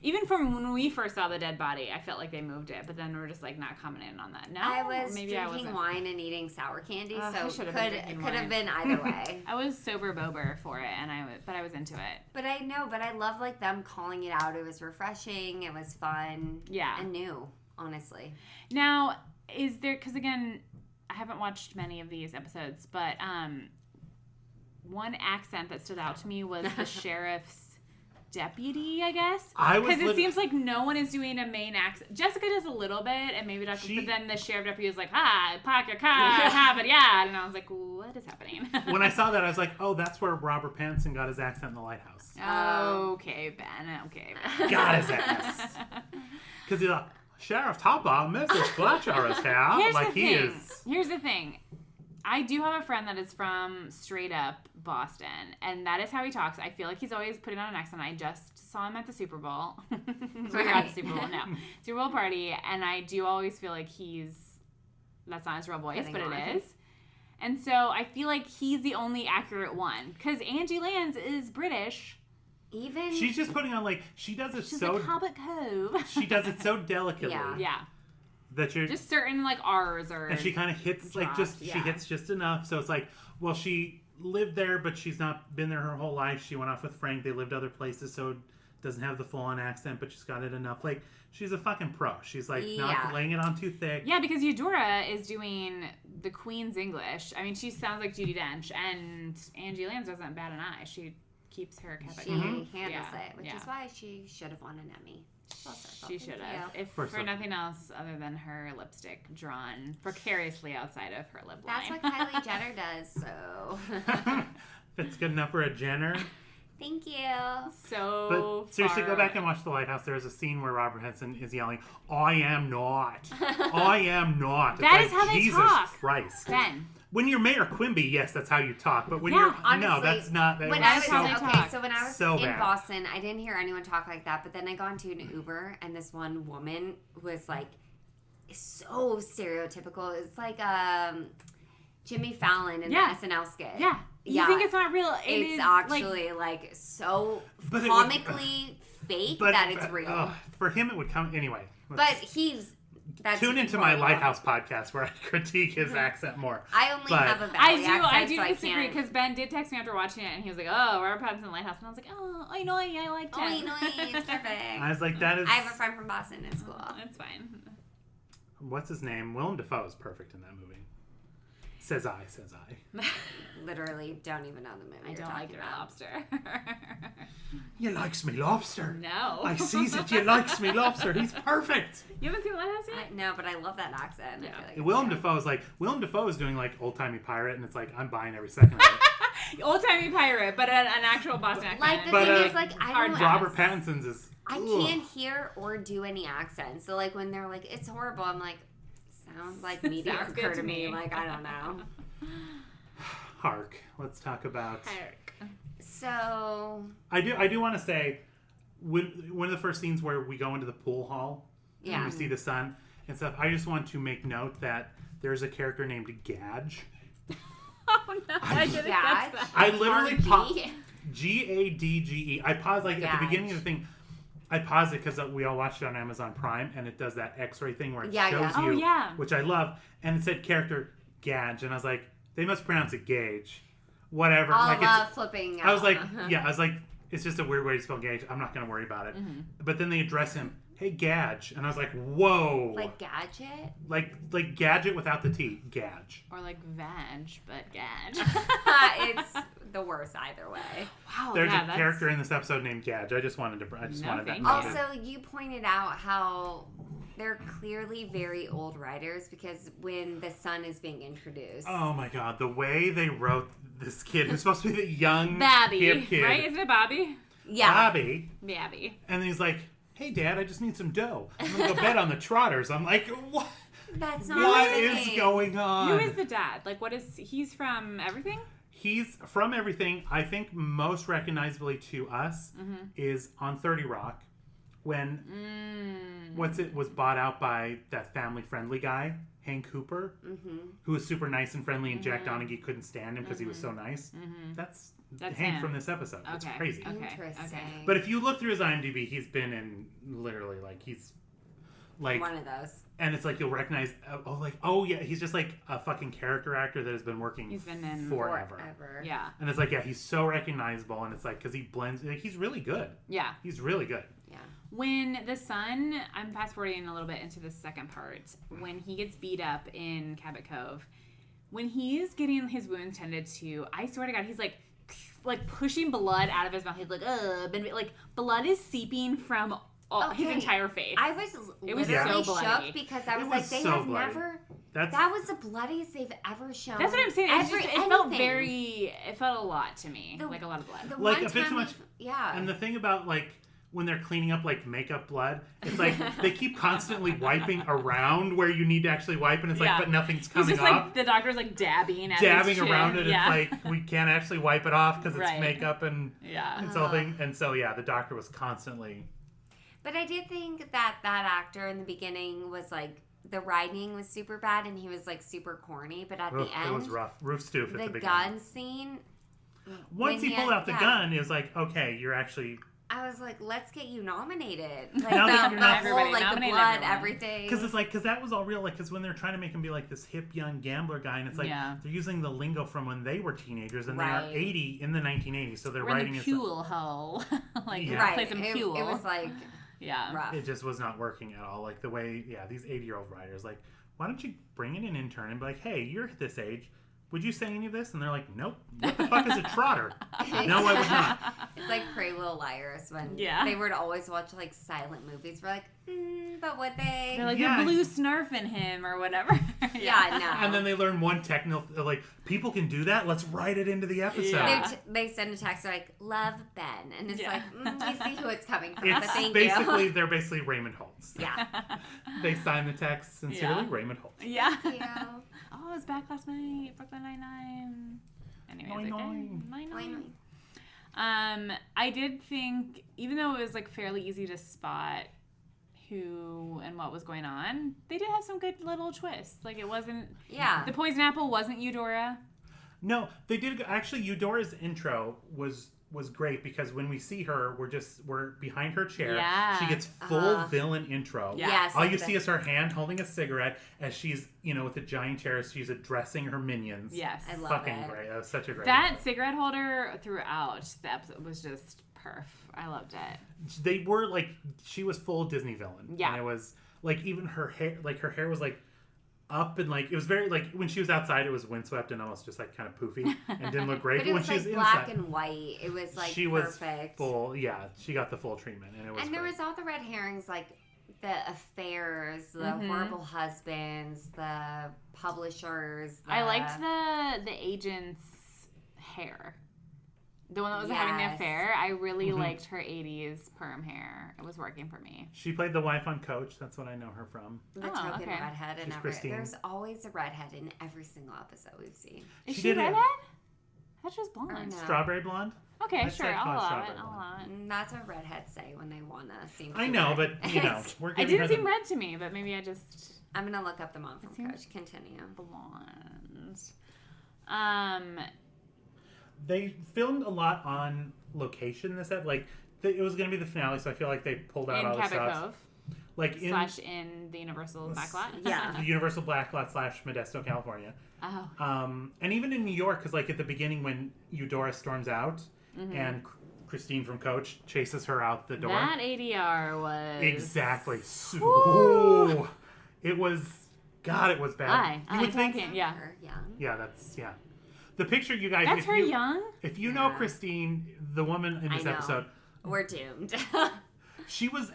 Even from when we first saw the dead body, I felt like they moved it, but then we're just like not commenting on that. No, I or was maybe I drinking wasn't. wine and eating sour candy, Ugh, I so should have could been drinking have wine. been either way. I was sober bober for it, and but I was into it. But I know, but I love like them calling it out. It was refreshing. It was fun. Yeah. And new, honestly. Now, is there? Because again, I haven't watched many of these episodes, but one accent that stood out to me was the sheriff's deputy, I guess. Because it seems like no one is doing a main accent. Jessica does a little bit, and maybe Dr. But then the sheriff deputy is like, park your car, have it, yeah. And I was like, what is happening? When I saw that, I was like, oh, that's where Robert Pattinson got his accent in The Lighthouse. Okay, Ben. Okay, Ben. Got his ass. Because he's like, Sheriff Topper, Mrs. Fletcher is here. Here's the thing. I do have a friend that is from straight up Boston, and that is how he talks. I feel like he's always putting on an accent. I just saw him at the Super Bowl. We were at the Super Bowl, no. Super Bowl party, and I do always feel like that's not his real voice, but it is. And so I feel like he's the only accurate one, because Angie Lands is British. She's just putting on she does it She's like Hobbit Cove. She does it so delicately. Yeah. That you're just certain R's or and she kind of hits she hits just enough. So it's like, well, she lived there, but she's not been there her whole life. She went off with Frank. They lived other places, so doesn't have the full on accent, but she's got it enough. Like, she's a fucking pro. She's not laying it on too thick. Yeah, because Eudora is doing the Queen's English. I mean, she sounds like Judi Dench, and Angie Lands doesn't bat an eye. She keeps her Quebec. She handles it, which is why she should have won an Emmy. She should have. If for nothing else other than her lipstick drawn precariously outside of her lip line. That's what Kylie Jenner does, so. If it's good enough for a Jenner. Thank you. But seriously, go back and watch The Lighthouse. There's a scene where Robert Pattinson is yelling, I am not. I am not. That is how they talk. Jesus Christ. Ben. When you're Mayor Quimby, yes, that's how you talk. But when honestly, no, that's not. When I was so when I was so in bad. Boston, I didn't hear anyone talk like that. But then I got into an Uber, and this one woman was like so stereotypical. It's like Jimmy Fallon in the SNL skit. Yeah. You think it's not real? It's actually like so comically fake that it's real. For him, it would come anyway. But tune into my Lighthouse podcast where I critique his accent more. I only have a valley accent. I do disagree because Ben did text me after watching it and he was like, "Oh, Robert Pattinson Lighthouse," and I was like, "Oh, I know, I liked it. Oh, I know, it's perfect." I was like, "That is." I have a friend from Boston in school. That's fine. What's his name? Willem Dafoe is perfect in that movie. Says I. Literally, don't even know the movie. I don't like your lobster. You likes me lobster. No. I sees it. You likes me lobster. He's perfect. You haven't seen Lighthouse yet? No, but I love that accent. Yeah. I feel like Willem Dafoe is doing like old timey pirate, and it's like I'm buying every second of it. Old timey pirate, but an actual Boston accent. Like the thing is, like I don't. Robert Pattinson's is. I can't hear or do any accent. So like when they're like, it's horrible, I'm like, sounds like mediocre to me. Like I don't know. Hark. Let's talk about. Hark. So. I do want to say, one of the first scenes where we go into the pool hall, and we see the sun and stuff. I just want to make note that there's a character named Gadge. Oh no! I didn't catch that. I literally paused. Gadge. I paused at the beginning of the thing. I paused it because we all watched it on Amazon Prime, and it does that X-ray thing where it shows you, which I love, and it said character Gadge, and I was like, they must pronounce it Gage, whatever. Flipping. I was like, I was like, it's just a weird way to spell Gage. I'm not gonna worry about it. Mm-hmm. But then they address him, hey Gadge, and I was like, whoa. Like Gadget. Like Gadget without the T, Gadge. Or like Vag, but Gadge. It's the worst either way. Wow. There's a character in this episode named Gadge. I just wanted that. Also, you pointed out how they're clearly very old writers because when the son is being introduced. Oh my god, the way they wrote this kid who's supposed to be the young Babby, hip kid. right? Isn't it Bobby? Yeah. Babby. And he's like, hey Dad, I just need some dough. I'm gonna go bet on the Trotters. I'm like, what? That's not what is going on? Who is the dad? Like, he's from Everything? He's from Everything. I think most recognizably to us is on 30 Rock when was bought out by that family-friendly guy, Hank Cooper, who was super nice and friendly, and Jack Donaghy couldn't stand him because he was so nice. That's Hank him. From this episode. Okay. It's crazy. Interesting. Okay. But if you look through his IMDb, he's been in literally he's like one of those. And it's like you'll recognize, he's just like a fucking character actor that has been working. He's been in forever. Yeah. And it's like, he's so recognizable, and it's like because he blends. He's really good. Yeah. He's really good. Yeah. When the son, I'm fast forwarding a little bit into the second part. When he gets beat up in Cabot Cove, when he's getting his wounds tended to, I swear to God, he's like like pushing blood out of his mouth. He's like, but like blood is seeping from his entire face. I was literally shook because I was like, they have never. That was the bloodiest they've ever shown. That's what I'm saying. It felt a lot to me, like a lot of blood. Like a bit too much. Yeah. And the thing about like when they're cleaning up like makeup blood, it's like they keep constantly wiping around where you need to actually wipe, and it's like, but nothing's coming just, off. Like the doctor's like dabbing around it. Yeah. It's like we can't actually wipe it off because it's makeup and it's all thing. And so the doctor was constantly. But I did think that actor in the beginning was like. The writing was super bad, and he was like super corny. But at the end, it was rough. Roof stoof at the beginning. The gun scene. Once he pulled out the gun, it was like, okay, you're actually. I was like, let's get you nominated. Like now that the not whole, like the blood, everything. Because that was all real. Like, because when they're trying to make him be like this hip young gambler guy, and it's like they're using the lingo from when they were teenagers, and they are 80 in the 1980s, so they're writing it. Fuel hole, like play some fuel. It was like. Yeah. Rough. It just was not working at all. Like the way, these 80-year-old writers, like, why don't you bring in an intern and be like, hey, you're this age. Would you say any of this? And they're like, nope. What the fuck is a trotter? No, I would not. It's like Pretty Little Liars when they would always watch like silent movies. We're like, but would they? They're like, you're blue snarfing him or whatever. No. And then they learn one technical, like, people can do that? Let's write it into the episode. Yeah. They send a text, they're like, love Ben. And it's like, we see who it's coming from, but thank you. They're basically Raymond Holtz. Yeah. They sign the text, sincerely, Raymond Holtz. Yeah. Thank you. Oh, I was back last night. Brooklyn Nine-Nine. Anyway, Nine. I did think, even though it was like fairly easy to spot who and what was going on, they did have some good little twists. Like it wasn't. Yeah. The poison apple wasn't Eudora. No, they did. Actually, Eudora's intro was great because when we see her, we're behind her chair. Yeah. She gets full villain intro. Yeah. Yes. All you see is her hand holding a cigarette as she's, with a giant chair, she's addressing her minions. Yes. I love Fucking it. great. That was such a great That intro. cigarette holder throughout the episode was just perf. I loved it. They were like, she was full Disney villain. Yeah. And it was like, even her hair was like up and like, it was very like, when she was outside it was windswept and almost just like kind of poofy and didn't look great. But it was when like she was black inside, and white. It was like she perfect. Was full, she got the full treatment and it was And there was all the red herrings, like the affairs, the horrible husbands, the publishers. I liked the agent's hair. The one that was having the affair. I really liked her 80s perm hair. It was working for me. She played the wife on Coach. That's what I know her from. The token redhead She's and Christine. There's always a redhead in every single episode we've seen. Is she redhead? I thought she was blonde. No. Strawberry blonde? Okay, I'd sure. say I'll allow strawberry it. That's what redheads say when they want to seem I know, red. but, we're It giving didn't her seem red to me, but maybe I just... I'm going to look up the mom from Coach. Continue. Blonde. They filmed a lot on location this episode. Like, it was going to be the finale, so I feel like they pulled out all the Cabot stops. Cove. Like in the Universal backlot. Yeah. The Universal Blacklot / Modesto, California. Oh. And even in New York, because like at the beginning when Eudora storms out and Christine from Coach chases her out the door. That ADR was... Exactly. Ooh. It was... God, it was bad. You would think... Yeah. Young. Yeah. The picture, you guys... That's her young? If you know Christine, the woman in this episode... We're doomed. She was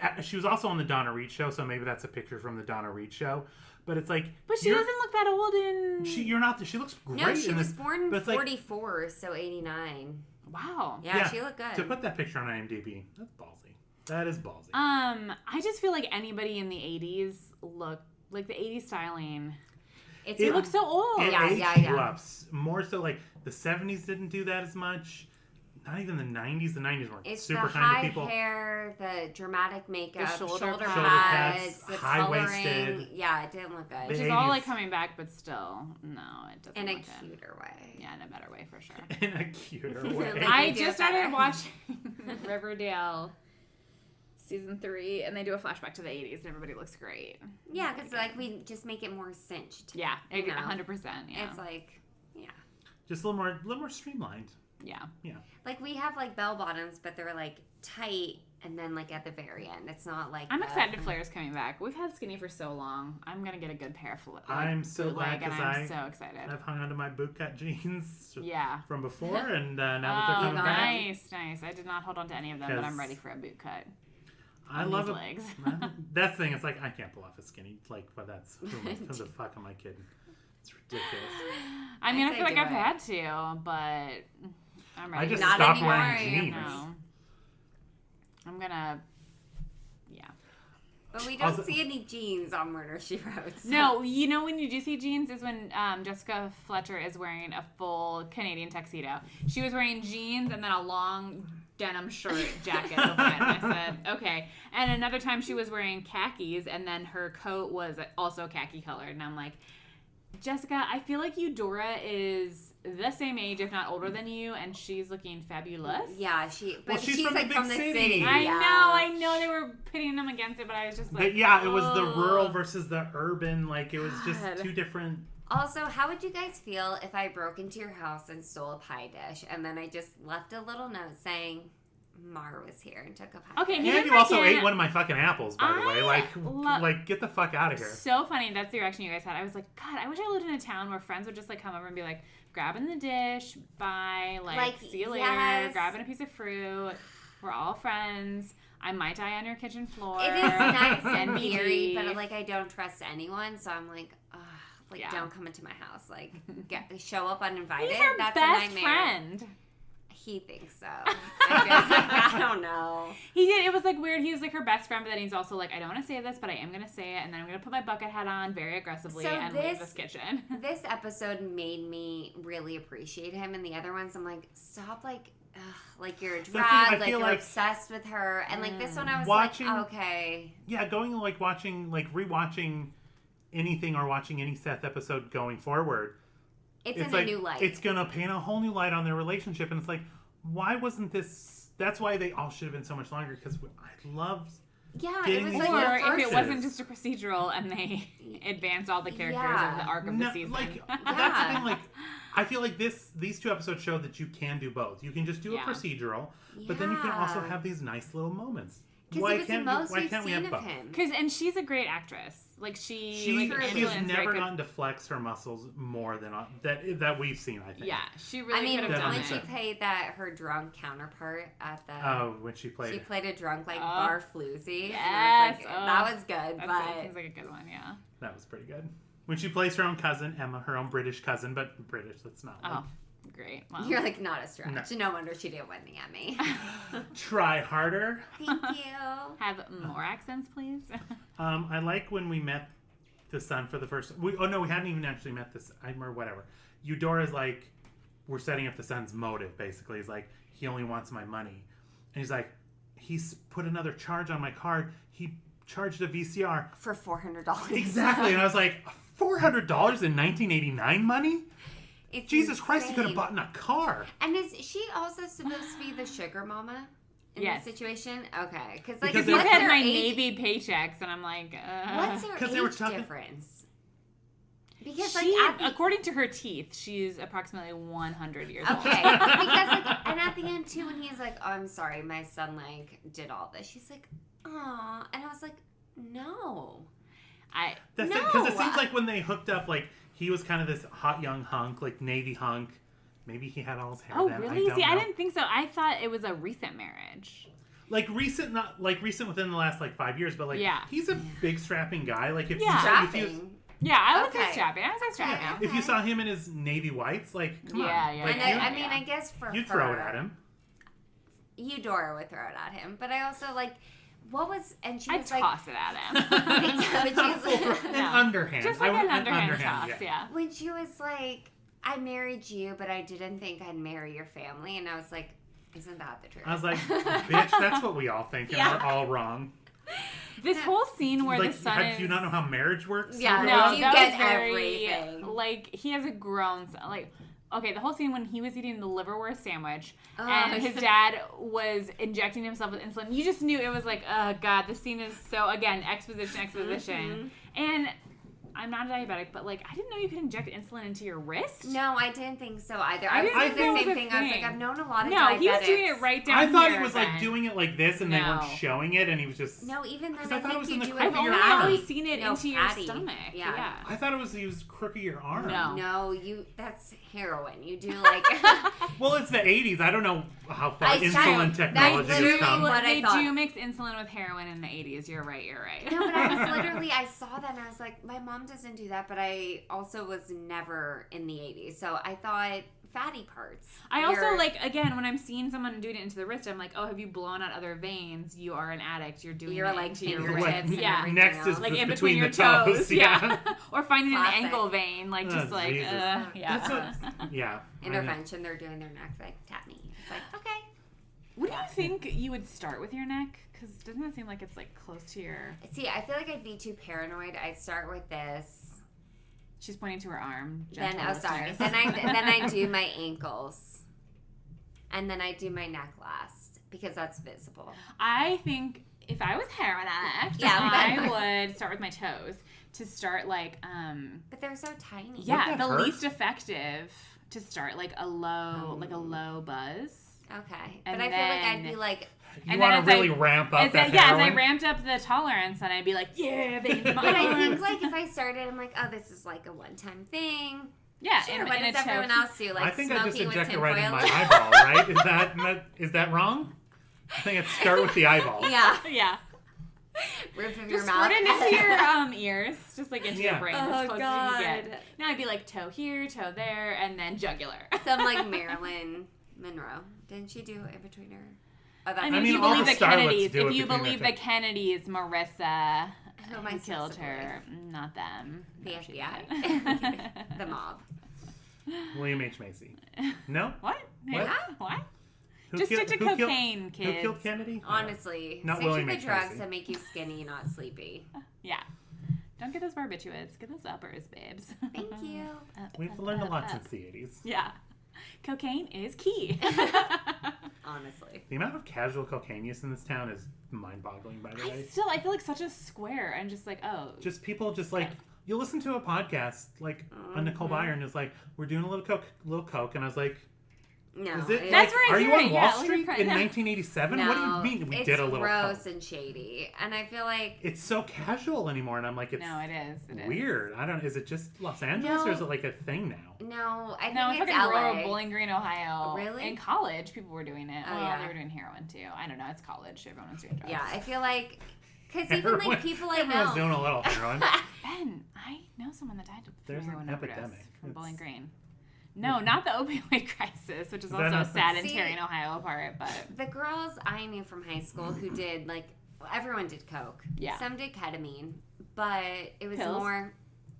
also on the Donna Reed show, so maybe that's a picture from the Donna Reed show. But it's like... But she doesn't look that old in... She looks great. No, she in was this, born in 44, so 89. Wow. Yeah, she looked good. To put that picture on IMDb, that's ballsy. That is ballsy. I just feel like anybody in the 80s look... Like the 80s styling... It looks so old. Yeah. More so like the 70s didn't do that as much. Not even the 90s. The 90s weren't super kind to people. It's the high hair, the dramatic makeup, the shoulder pads, the high-waisted. coloring. Yeah, it didn't look good. Which is all like coming back, but still, no, it doesn't in a look good. cuter way. Yeah, in a better way for sure. In a cuter way. Like, I just started watching Riverdale season 3, and they do a flashback to the 80s, and everybody looks great. Yeah, because like we just make it more cinched. Yeah, you know? 100%. Yeah, It's like, yeah. Just a little more streamlined. Yeah. Yeah. Like we have like bell bottoms, but they're like tight and then like at the very end. It's not like I'm excited Flair's coming back. We've had skinny for so long. I'm gonna get a good pair of I'm so glad and because I'm so excited. I've hung onto my bootcut jeans Yeah. from before, and now that they're coming back, nice. I did not hold on to any of them, but I'm ready for a boot cut. I on love these it. legs. That's the thing. It's like I can't pull off a skinny. Like, but that's who the fuck am I kidding? It's ridiculous. I mean, I I'd feel like do I've it. had to, but I'm ready. I just Not stopped anymore, wearing you jeans. No. I'm gonna. Yeah. But we don't Also- see any jeans on Murder, She Wrote. So. No, you know when you do see jeans is when Jessica Fletcher is wearing a full Canadian tuxedo. She was wearing jeans and then a long denim shirt jacket over it. And I said, okay. And another time she was wearing khakis and then her coat was also khaki colored. And I'm like, Jessica, I feel like Eudora is the same age, if not older than you, and she's looking fabulous. Yeah, but she's she's from the like big from the city. city. I know they were pitting them against it, but I was just like, But yeah, it was the oh. rural versus the urban. Like, it was just God. two different. Also, how would you guys feel if I broke into your house and stole a pie dish, and then I just left a little note saying Mar was here and took a pie Okay, dish? here's And you my also can- ate one of my fucking apples, by the way. Like, get the fuck out of here. So funny. That's the reaction you guys had. I was like, God, I wish I lived in a town where friends would just like come over and be like, grabbing the dish, bye, like see you later, yes. grabbing a piece of fruit. We're all friends. I might die on your kitchen floor. It is nice in NBD. theory, but like I don't trust anyone, so I'm like, ugh, like Yeah. don't come into my house. Like show up uninvited. He's our That's best a nightmare. friend. He thinks so. I don't know. He did. It was like weird. He was like her best friend, but then he's also like, I don't want to say this, but I am gonna say it, and then I'm gonna put my bucket hat on very aggressively So and leave this kitchen. This episode made me really appreciate him, and the other ones I'm like, stop, like you're a thing, drag, I like feel you're like obsessed with her, and like this one I was watching- like, okay. Yeah, rewatching anything or watching any Seth episode going forward. It's in like, a new light. It's going to paint a whole new light on their relationship. And it's like, why wasn't this... That's why they all should have been so much longer, because I loved... Yeah, it getting was these like Or the if first. it wasn't just a procedural and they advanced all the characters of the arc of the season. That's the thing. Like, I feel like these two episodes show that you can do both. You can just do a procedural, but then you can also have these nice little moments. Because it was the most we've we seen have of both? him. And she's a great actress. Like she She has influenced never very good- gotten to flex her muscles more than that we've seen. I think. Yeah, she really I mean, could have done when it. she played her drunk counterpart at the... Oh, when she played. She played a drunk, like, Oh. bar floozy. Yes, And I was like, oh. that was good, That but... seems like a good one, yeah. That was pretty good. When she plays her own cousin, Emma, her own British cousin, but British. That's not. Like, Oh, great. Well, You're like, not a stretch. No wonder she didn't win the Emmy. Try harder. Thank you. have more accents, please. I like when we met the son for the first. We hadn't even actually met this. Or whatever. Eudora's like, we're setting up the son's motive. Basically, he's like, he only wants my money, and he's like, he's put another charge on my card. He charged a VCR For $400. exactly, and I was like, $400 in 1989 money. It's Jesus Christ, he could have insane. bought a car. And is she also supposed to be the sugar mama in Yes. this situation? Okay. Because, like, Because You've what's had their my age? Navy paychecks, and I'm like, What's their 'Cause they were age talking- difference? Because, she, like, at the... according to her teeth, she's approximately 100 years old. Okay. Because, like, and at the end, too, when he's like, oh, I'm sorry, my son, like, did all this. She's like, aw. And I was like, no. That's No. because it seems like when they hooked up, like he was kind of this hot young hunk, like Navy hunk. Maybe he had all his hair. Oh, then. really? I See, don't I know. didn't think so. I thought it was a recent marriage. Like recent, not like recent within the last like 5 years, but like Yeah. he's a big strapping guy. Like if Yeah. you, if you Strapping. Yeah, I would Okay. say strapping. I would say strapping. Okay. if you saw him in his navy whites, like come Yeah, on, yeah, like And yeah. I mean, I guess for you'd her, throw it at him. Eudora would throw it at him. But I also, like, what was... And she I'd was like... toss it at him. But she was like... An underhand, Just like I would- an underhand toss, yeah. When she was like, I married you, but I didn't think I'd marry your family. And I was like, isn't that the truth? I was like, bitch, that's what we all think, and Yeah. we're all wrong. This whole scene where Like, the son is... do you not know how marriage works? Yeah, No, you that get was very, everything. like, he has a grown son. Like, okay, the whole scene when he was eating the liverwurst sandwich Oh, and his dad was injecting himself with insulin, you just knew it was like, oh, God, this scene is so, again, exposition. Mm-hmm. And I'm not diabetic, but like I didn't know you could inject insulin into your wrist. No, I didn't think so either. I I was didn't doing think the it same was a thing. I was like, thing. I've known a lot of No, diabetics. he was doing it right down I thought here, he was like Ben. doing it like this, and they weren't No. showing it, and he was just. No, even then, 'Cause I I thought it think was you in the do crook it of I've your only arm. always seen it No, into your fatty. stomach. Yeah. I thought it was he was crook of your arm. No. No, that's heroin. You do like. Well, it's the 80s. I don't know how far I insulin tried. technology That's has literally come. what I They thought. do mix insulin with heroin in the 80s. You're right. No, but I was literally, I saw that and I was like, my mom doesn't do that, but I also was never in the 80s. So I thought fatty parts. I also You're- like, again, when I'm seeing someone doing it into the wrist, I'm like, oh, have you blown out other veins? You are an addict. You're doing You're it like into your fingertips wrist. and Yeah. everything Next is else. Like in between between the your toes, toes. yeah. Or finding Classic. an ankle vein. Like, just Oh, like, Jesus. yeah. That's yeah. Intervention, they're doing their neck, like, tap me. It's like, okay. What do you think you would start with your neck? Because doesn't it seem like it's like close to your... See, I feel like I'd be too paranoid. I'd start with this. She's pointing to her arm. Then, Gentle sorry. listeners. then I do my ankles. And then I do my neck last. Because that's visible. I think if I was heroin addict, Yeah, I would start with my toes to start like But they're so tiny. yeah, that the hurt? least effective to start like a low buzz. Okay. And but I feel like then- I'd be like, You And want then to as I- really ramp up that As I heroin? ramped up the tolerance, and I'd be like, yeah, veins in my but I arms. think like if I started, I'm like, oh, this is like a one-time thing. yeah, Sure, in what a does everyone choke. else do? Like I think I just smoking with inject it tinfoil? right in my eyeball, right? Is that wrong? I think I'd start with the eyeball. Yeah. Yeah, Roof of your just mouth. squirt it into your ears, just like into Yeah. your brain, Oh, as close as you can God. get. Now I'd be like toe here, toe there, and then jugular. Some like Marilyn Monroe. Didn't she do in between her? Oh, that's I I mean, mean, if you all believe the the starlets Kennedys, do it if you between believe their the Kennedys, Marissa, Who am I who supposed killed to her, not them. The No, she FBI. didn't. the mob. William H. Macy. No? What? What? What? Who Just killed- stick to who killed- cocaine, kids. Who killed Kennedy? Honestly, Not stick William to H. the drugs Macy. that make you skinny, not sleepy. Yeah. Don't get those barbiturates. Get those uppers, babes. Thank you. Up, We've up, learned a up, lot up. since the 80s. Yeah. Cocaine is key. Honestly. The amount of casual cocaine use in this town is mind-boggling, by the way. I feel like such a square. I'm just like, oh. Just people just like, you'll listen to a podcast, like, on Nicole Byer, is like, we're doing a little coke, and I was like, No. is it, That's like, what I are you hear, on Wall yeah, like Street a in no. 1987? No, What do you mean we it's did a little gross coke? and shady, and I feel like It's so casual anymore, and I'm like, it's No, it is. It is. weird. I don't, is it just Los Angeles, or No. is it like a thing now? no, I think No, in it's fucking rural LA. Bowling Green, Ohio. Really? In college, people were doing it. Oh, Well, yeah. they were doing heroin too. I don't know. It's college. Everyone was doing drugs. Yeah, I feel like because even Everyone- like people I Everyone's know. doing a little heroin. Ben, I know someone that died of There's an heroin overdose epidemic. from It's- Bowling Green. No, not the opioid crisis, which is that also not the- sad and See- tearing Ohio apart. But The girls I knew from high school who did like everyone did coke. Yeah. Some did ketamine, but it was Pills? more.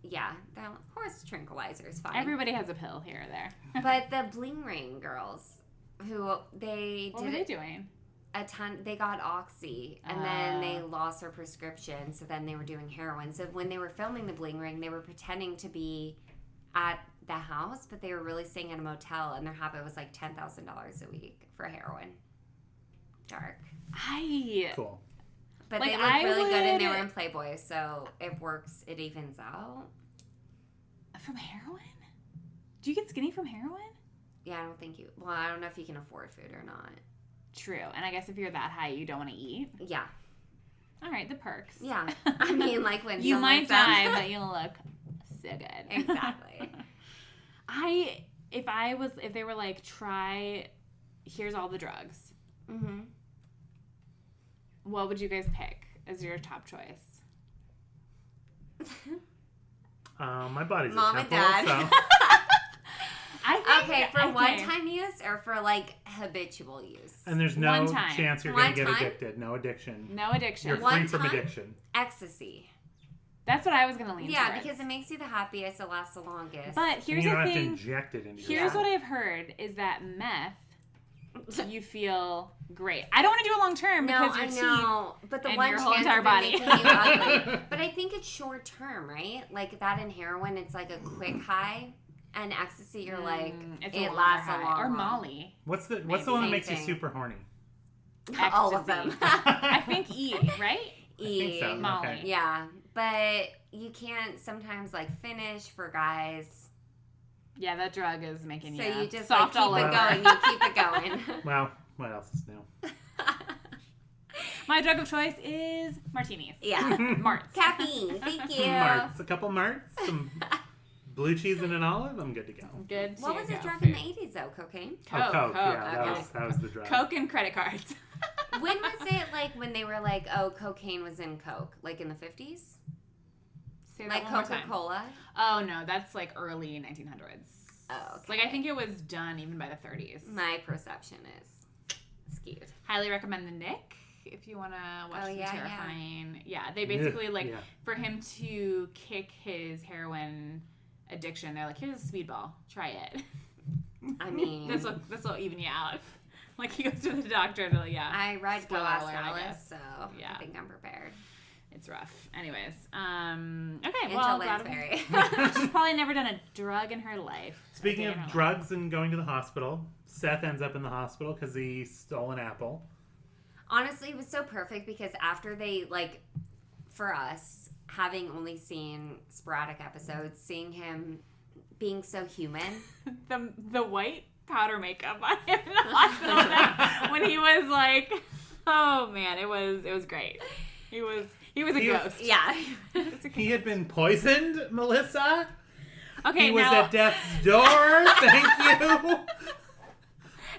Yeah, the horse tranquilizers, fine. everybody has a pill here or there. But the Bling Ring girls, who they What were did they doing? a ton, they got oxy and then they lost their prescription, so then they were doing heroin. So when they were filming the Bling Ring, they were pretending to be at the house, but they were really staying at a motel, and their habit was like $10,000 a week for heroin. Dark. Cool. But Like, they look I really good and they would- were in Playboy, so it works, it evens out. From heroin? Do you get skinny from heroin? Yeah, I don't think you, well, I don't know if you can afford food or not. True. And I guess if you're that high, you don't want to eat. Yeah. All right, the perks. Yeah. I mean, like when you someone might says- die, but you'll look so good. Exactly. If they were like, here's all the drugs, Mm-hmm. what would you guys pick as your top choice? My body's Mom a and temple, Dad. so I think, Okay, for okay. one-time use or for like habitual use? and there's no One time. chance you're One gonna get time? addicted. No addiction. No addiction. You're One free from time? addiction. Ecstasy. That's what I was going to lean Yeah, towards. because it makes you the happiest, it lasts the longest. But And here's you the don't have to thing. inject it into your Here's Yeah. what I've heard is that meth, you feel great. I don't want to do it long term no, because your I teeth. know, but the and one your whole chance entire of body. it making you ugly. But I think it's short term, right? Like that in heroin, it's like a quick high, and ecstasy, you're like it's it longer lasts high. a long. Or Molly. What's the Maybe. one that Same makes you thing. super horny? All of them. I think E, right? E. think so. Molly. Okay. Yeah, but you can't sometimes like finish for guys. Yeah, that drug is making So you you just soft like all keep it over. going. You keep it going. Well, what else is new? My drug of choice is martinis. Yeah. Marts. Caffeine. Thank you. Marts. A couple marts. Some blue cheese and an olive. I'm good to go. Good. What to was the go. drug in the 80s though? Cocaine? Oh, Coke. Yeah, okay. that was the drug. Coke and credit cards. When was it like when they were like, oh, cocaine was in Coke? Like in the 50s? Say that Like one more time. Coca-Cola? Oh no, that's like early 1900s. Oh, okay. Like I think it was done even by the 30s. My perception is skewed. Highly recommend the Nick if you want to watch Oh, some yeah, terrifying. Yeah, they basically like Yeah. for him to kick his heroin addiction. They're like, here's a speedball, try it. I mean, this will even you out. Like he goes to the doctor and they're like, yeah, I read spoiler Glass alert, I Alice, guess. so Yeah. I think I'm prepared. It's rough. Anyways, okay. Angel Well, Lansbury. she's probably never done a drug in her life. Speaking A of day in her drugs and going to the hospital, Seth ends up in the hospital because he stole an apple. Honestly, it was so perfect because after they, like, for us, having only seen sporadic episodes, seeing him being so human. life. The white powder makeup on him in the hospital bed when he was like, oh man, it was great. He was a ghost. Yeah. He had been poisoned, Melissa. Okay, He was now at death's door. Thank you.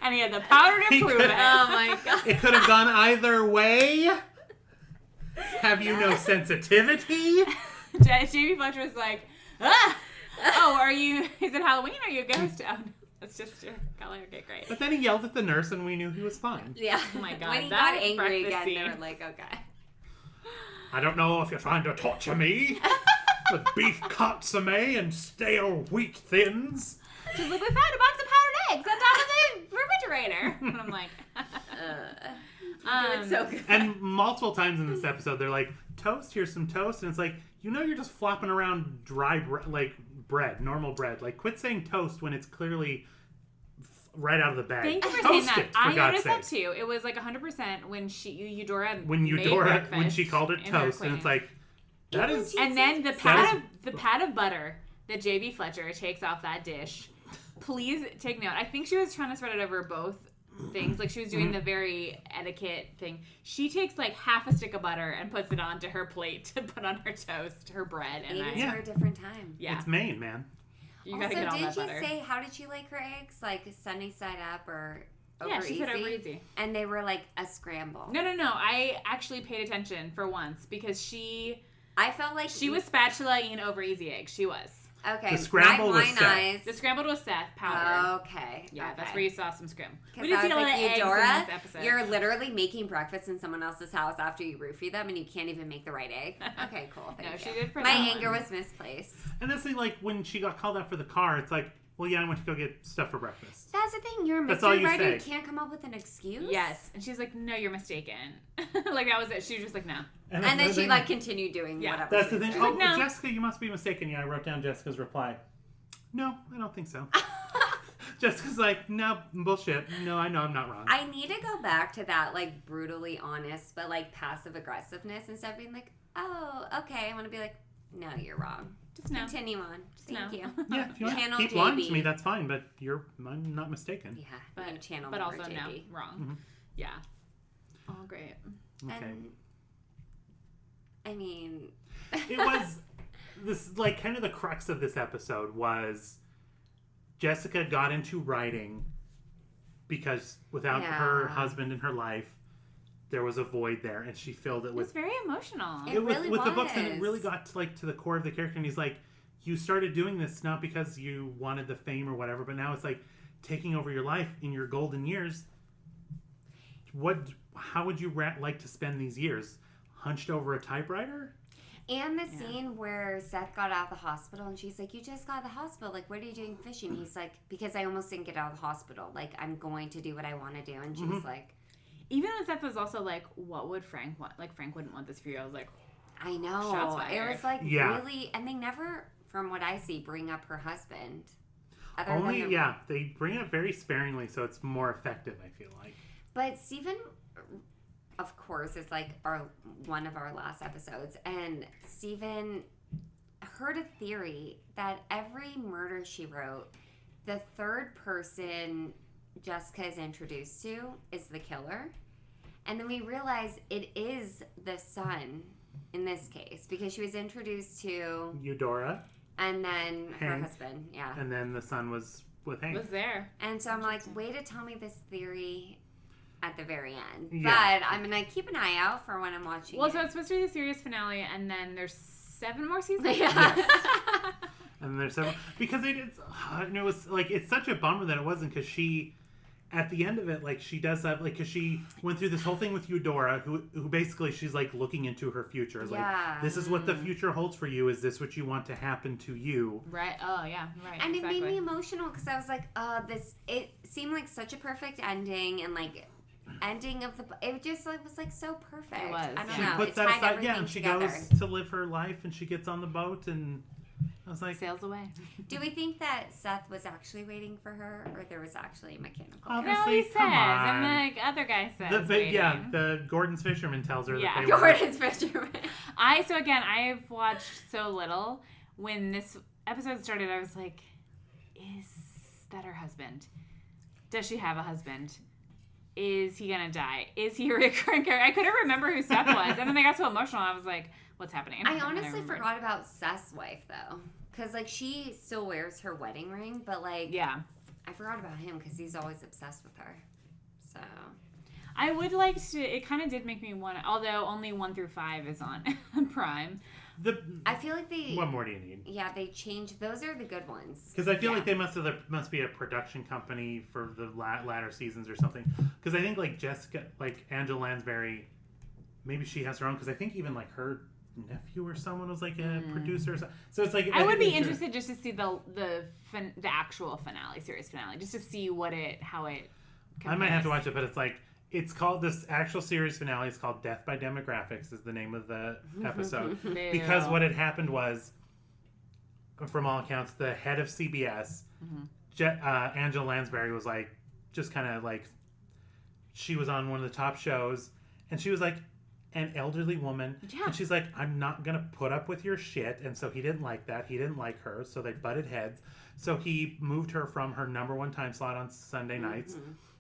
and he had the powder to He prove could- it. Oh my god. It could have gone either way. Have you no sensitivity? JB Fletch was like, ah! Oh, is it Halloween or are you a ghost? Oh, no, it's just your color. Okay, great. But then he yelled at the nurse and we knew he was fine. Yeah. Oh my God, When he that got angry breakfast again, they scene. were like, okay. I don't know if you're trying to torture me with beef consomme and stale wheat thins. She's like, we found a box of powdered eggs on top of the refrigerator. And I'm like, You're doing so good. And multiple times in this episode, they're like, toast, here's some toast. And it's like, you're just flopping around dry bread, normal bread. Like, quit saying toast when it's clearly right out of the bag. thank you for Toast saying that. it, for I God's noticed that sake. too. It was like 100% when Eudora When made breakfast when she called it in her toast, and it's queen. like, that is... And then the That pat of butter that JB Fletcher takes off that dish. Please take note. I think she was trying to spread it over both things. Like she was doing the very etiquette thing. She takes like half a stick of butter and puts it onto her plate to put on her toast, her bread, and Ate it Yeah. for a different time. yeah, It's Maine, man. you Also, gotta get all did that she butter. say how did she like her eggs? Like sunny side up or over Yeah, she easy? said over easy. And they were like a scramble. No. I actually paid attention for once because I felt like she was spatula-ing over easy eggs. She was. okay. The scramble my was blind Seth. eyes. The scrambled was Seth powder. Okay. Yeah, okay. that's where you saw some scrim. We Because didn't I see was a lot like, of eggs in Eudora, this episode. you're literally making breakfast in someone else's house after you roofie them, and you can't even make the right egg. Okay, cool. Thank No, you. she did for My that anger one. was misplaced. And that's the thing, like, when she got called out for the car, it's like, well, yeah, I went to go get stuff for breakfast. That's the thing. You're a That's all mystery you writer. You say. can't come up with an excuse. Yes, and she's like, "No, you're mistaken." Like that was it. She was just like, "No." And that's then the she thing. like continued doing Yeah. whatever. That's she the thing. was Oh, doing. like, no. Jessica, you must be mistaken. Yeah, I wrote down Jessica's reply. No, I don't think so. Jessica's like, no, bullshit. No, I know I'm not wrong. I need to go back to that like brutally honest, but like passive aggressiveness instead of being like, oh, okay. I want to be like, no, you're wrong. Just no. Continue on. Thank no. you. Yeah, if you want to Channel keep lying to JB. me, that's fine, but I'm not mistaken. Yeah, But you channel but more also JB. no, wrong. Mhm. Yeah. Oh, great. Okay. I mean, It was this, like, kind of the crux of this episode was Jessica got into writing because without her Yeah. husband in her life, there was a void there, and she filled it It was with very emotional. It with, really with the books, and it was. really got to the core of the character. And he's like, you started doing this not because you wanted the fame or whatever, but now it's like taking over your life in your golden years. How would you like to spend these years? Hunched over a typewriter? and the Yeah. scene where Seth got out of the hospital and she's like, you just got out of the hospital. Like, what are you doing fishing? He's like, because I almost didn't get out of the hospital. Like, I'm going to do what I want to do. And she's like, Even when Seth was also like, "What would Frank want?" Like Frank wouldn't want this for you. I was like, I know. Shots It fired. was like Yeah. really, and they never, from what I see, bring up her husband. Other Only, than yeah, they bring it up very sparingly, so it's more effective, I feel like. But Stephen, of course, is like one of our last episodes, and Stephen heard a theory that every murder she wrote, the third person Jessica is introduced to is the killer. And then we realize it is the son in this case because she was introduced to Eudora. and then her Hank. husband. Yeah. And then the son was with Hank. Was there. And so I'm like, way to tell me this theory at the very end. Yeah. But I'm going to keep an eye out for when I'm watching Well, it. so it's supposed to be the series finale, and then there's 7 more seasons. Yeah. And there's several because it was like it's such a bummer that it wasn't because she at the end of it like she does that like because she went through this whole thing with Eudora who basically she's like looking into her future is Yeah. like this is what the future holds for you, is this what you want to happen to you? Right. Oh, yeah. Right. And exactly. it made me emotional because I was like, it seemed like such a perfect ending and like ending of the, it just like was like so perfect. It was, I don't She know. puts It that tied aside, everything and she together. goes to live her life and she gets on the boat and I was like, Sails away. Do we think that Seth was actually waiting for her or there was actually a mechanical? Oh, No, he Honestly, says, come on. and the other guy says. the Gordon's fisherman tells her Yeah. that they were Gordon's fisherman. So again, I've watched so little. When this episode started, I was like, is that her husband? Does she have a husband? Is he gonna die? Is he a recurring character? I couldn't remember who Seth was. And then they got so emotional, I was like, what's happening? I And honestly remembered. forgot about Seth's wife though. Because like she still wears her wedding ring, but like Yeah. I forgot about him because he's always obsessed with her. So I would like to, it kind of did make me want to, although only 1 through 5 is on Prime. I feel like they what more do you need? Yeah, they changed. Those are the good ones. Because I feel Yeah. like there must be a production company for the latter seasons or something. Because I think like Jessica, like Angela Lansbury, maybe she has her own. Because I think even like her nephew or someone was like a producer. Or something. So it's like I would think be they're- interested just to see the actual finale, series finale, just to see how it I might have to compares. watch it, but it's like it's called this actual series finale is called Death by Demographics is the name of the episode. Boo. Because what had happened was, from all accounts, the head of CBS, Angela Lansbury, was like, just kind of like, she was on one of the top shows, and she was like an elderly woman, Yeah. and she's like, I'm not going to put up with your shit, and so he didn't like that. He didn't like her, so they butted heads. So he moved her from her #1 time slot on Sunday nights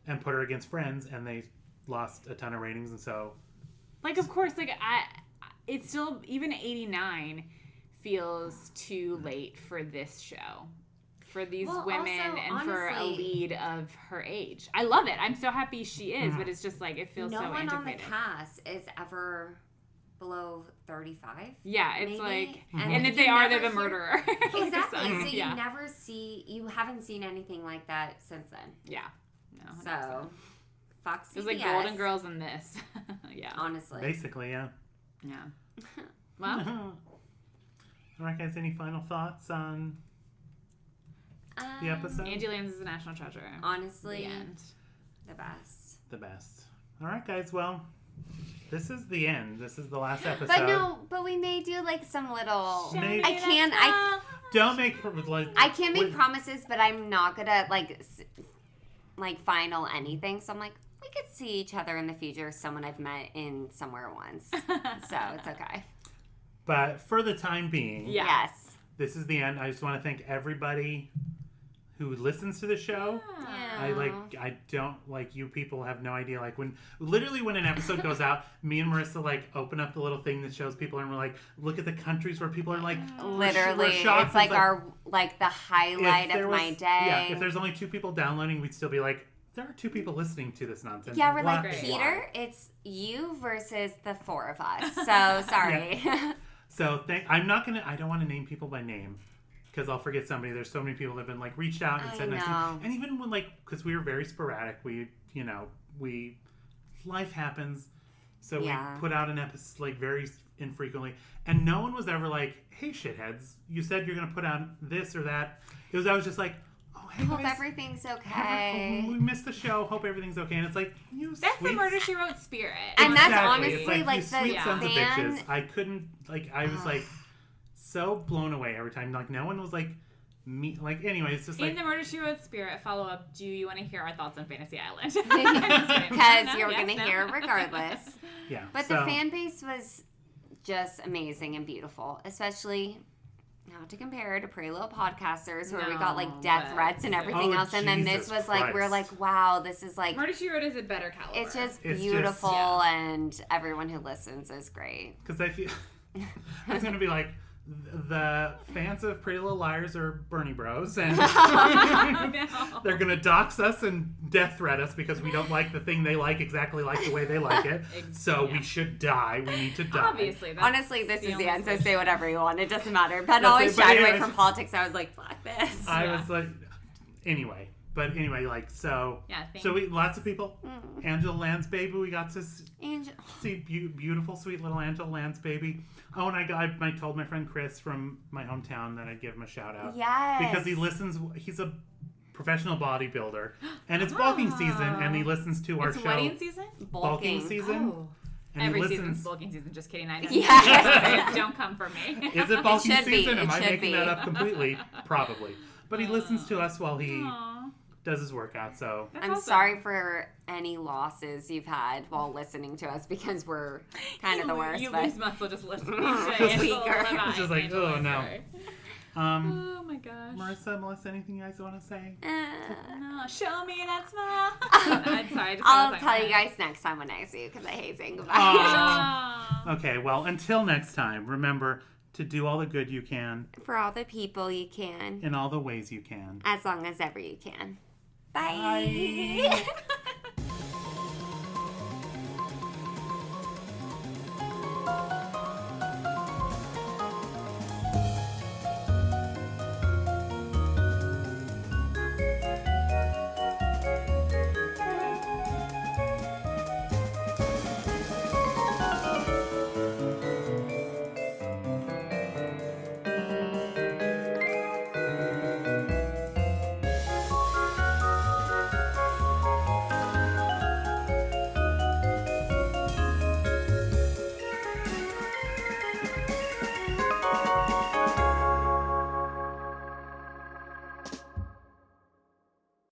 and put her against Friends, and they lost a ton of ratings, and so... Like, of course, like, it's still, even 89 feels too late for this show. For these Well, women also, and for a honestly- lead of her age. I love it. I'm so happy she is, but it's just like, it feels No so one on the antiquated. cast is ever below 35. Yeah, it's maybe. like, And and you if they are, they're never the hear- murderer. Exactly. So yeah. you haven't seen anything like that since then. Yeah. No, 100%. So, Fox CBS. It was like Golden Girls in this. Yeah. Honestly. Basically, yeah. Yeah. Well, All right, guys, any final thoughts on the episode? Angie Lands is a national treasure. Honestly, The end. the best. The best. All right, guys, well, this is the end. This is the last episode. But we may do like some little. Maybe. I Don't make... I can't make promises, but I'm not gonna like final anything. So I'm like, we could see each other in the future. Someone I've met in somewhere once, so it's okay. But for the time being, Yeah. Yes. this is the end. I just want to thank everybody who listens to the show. I don't you people have no idea. Like when an episode goes out, me and Marissa like open up the little thing that shows people and we're like, look at the countries where people are like, Literally, we're shocked. it's like our the highlight if there of was- my day. Yeah, if there's only 2 people downloading, we'd still be like, there are 2 people listening to this nonsense. Yeah, we're Why- like, Great. Peter, it's you versus the 4 of us. So sorry. So I don't want to name people by name because I'll forget somebody. There's so many people that have been like reached out and I said nice know. things. And even when because we were very sporadic, life happens. So Yeah. we put out an episode very infrequently. And no one was ever like, hey shitheads, you said you're going to put out this or that. I was just like, oh, hey Hope guys. everything's okay. We missed the show. Hope everything's okay. And it's like, you That's sweet the Murder, She Wrote spirit. And that's Exactly. honestly, It's like, you the sweet sons of fan- bitches. I couldn't I was like so blown away every time. Like no one was like me. Like anyway, it's just In like the Murder, She Wrote spirit, follow up. Do you want to hear our thoughts on Fantasy Island? Because you're Yes, gonna no. hear regardless. yeah. But so, the fan base was just amazing and beautiful, especially not to compare to Pretty Little Podcasters where we No, got like death but- threats and everything Oh, else, and then this Jesus was like we're Christ. like, wow, this is like Murder, She Wrote is a better caliber. it's just It's beautiful, just- and everyone who listens is great. Because I feel it's gonna be like the fans of Pretty Little Liars are Bernie Bros, and I know. they're gonna dox us and death threat us because we don't like the thing they like exactly like the way they like it. So we should die. We need to die. Obviously. That's Honestly, this is only the end, so solution. say whatever you want. It doesn't matter. Ben That's always it, but shied away anyways. from politics. I was like, fuck this. I Yeah. was like, anyway. But anyway, like, so. Yeah, So lots of people. Angela Land's baby, we got to Angel. see beautiful, sweet little Angela Land's baby. Oh, and I told my friend Chris from my hometown that I'd give him a shout out. Yes. Because he listens, he's a professional bodybuilder. And it's bulking season, and he listens to our It's show. wedding season? Bulking season. Oh. And Every he season's listens. bulking season. Just kidding. I know. Yes. Don't come for me. Is it bulking should be. season? Am It I should making be. that up completely? Probably. But he listens to us while he Aw, does his workout, so. that's I'm awesome. sorry for any losses you've had while listening to us because we're kind of the worst. You but lose muscle just listening. Just weaker. It's just like, oh, no. Oh my gosh. Marissa, Melissa, anything you guys want to say? No, show me that smile. I'm sorry. I just I'll was tell you guys next time when I see you because I hate saying goodbye. Aw. Okay, well, until next time, remember to do all the good you can For all the people you can, in all the ways you can. as long as ever you can. Bye. Bye.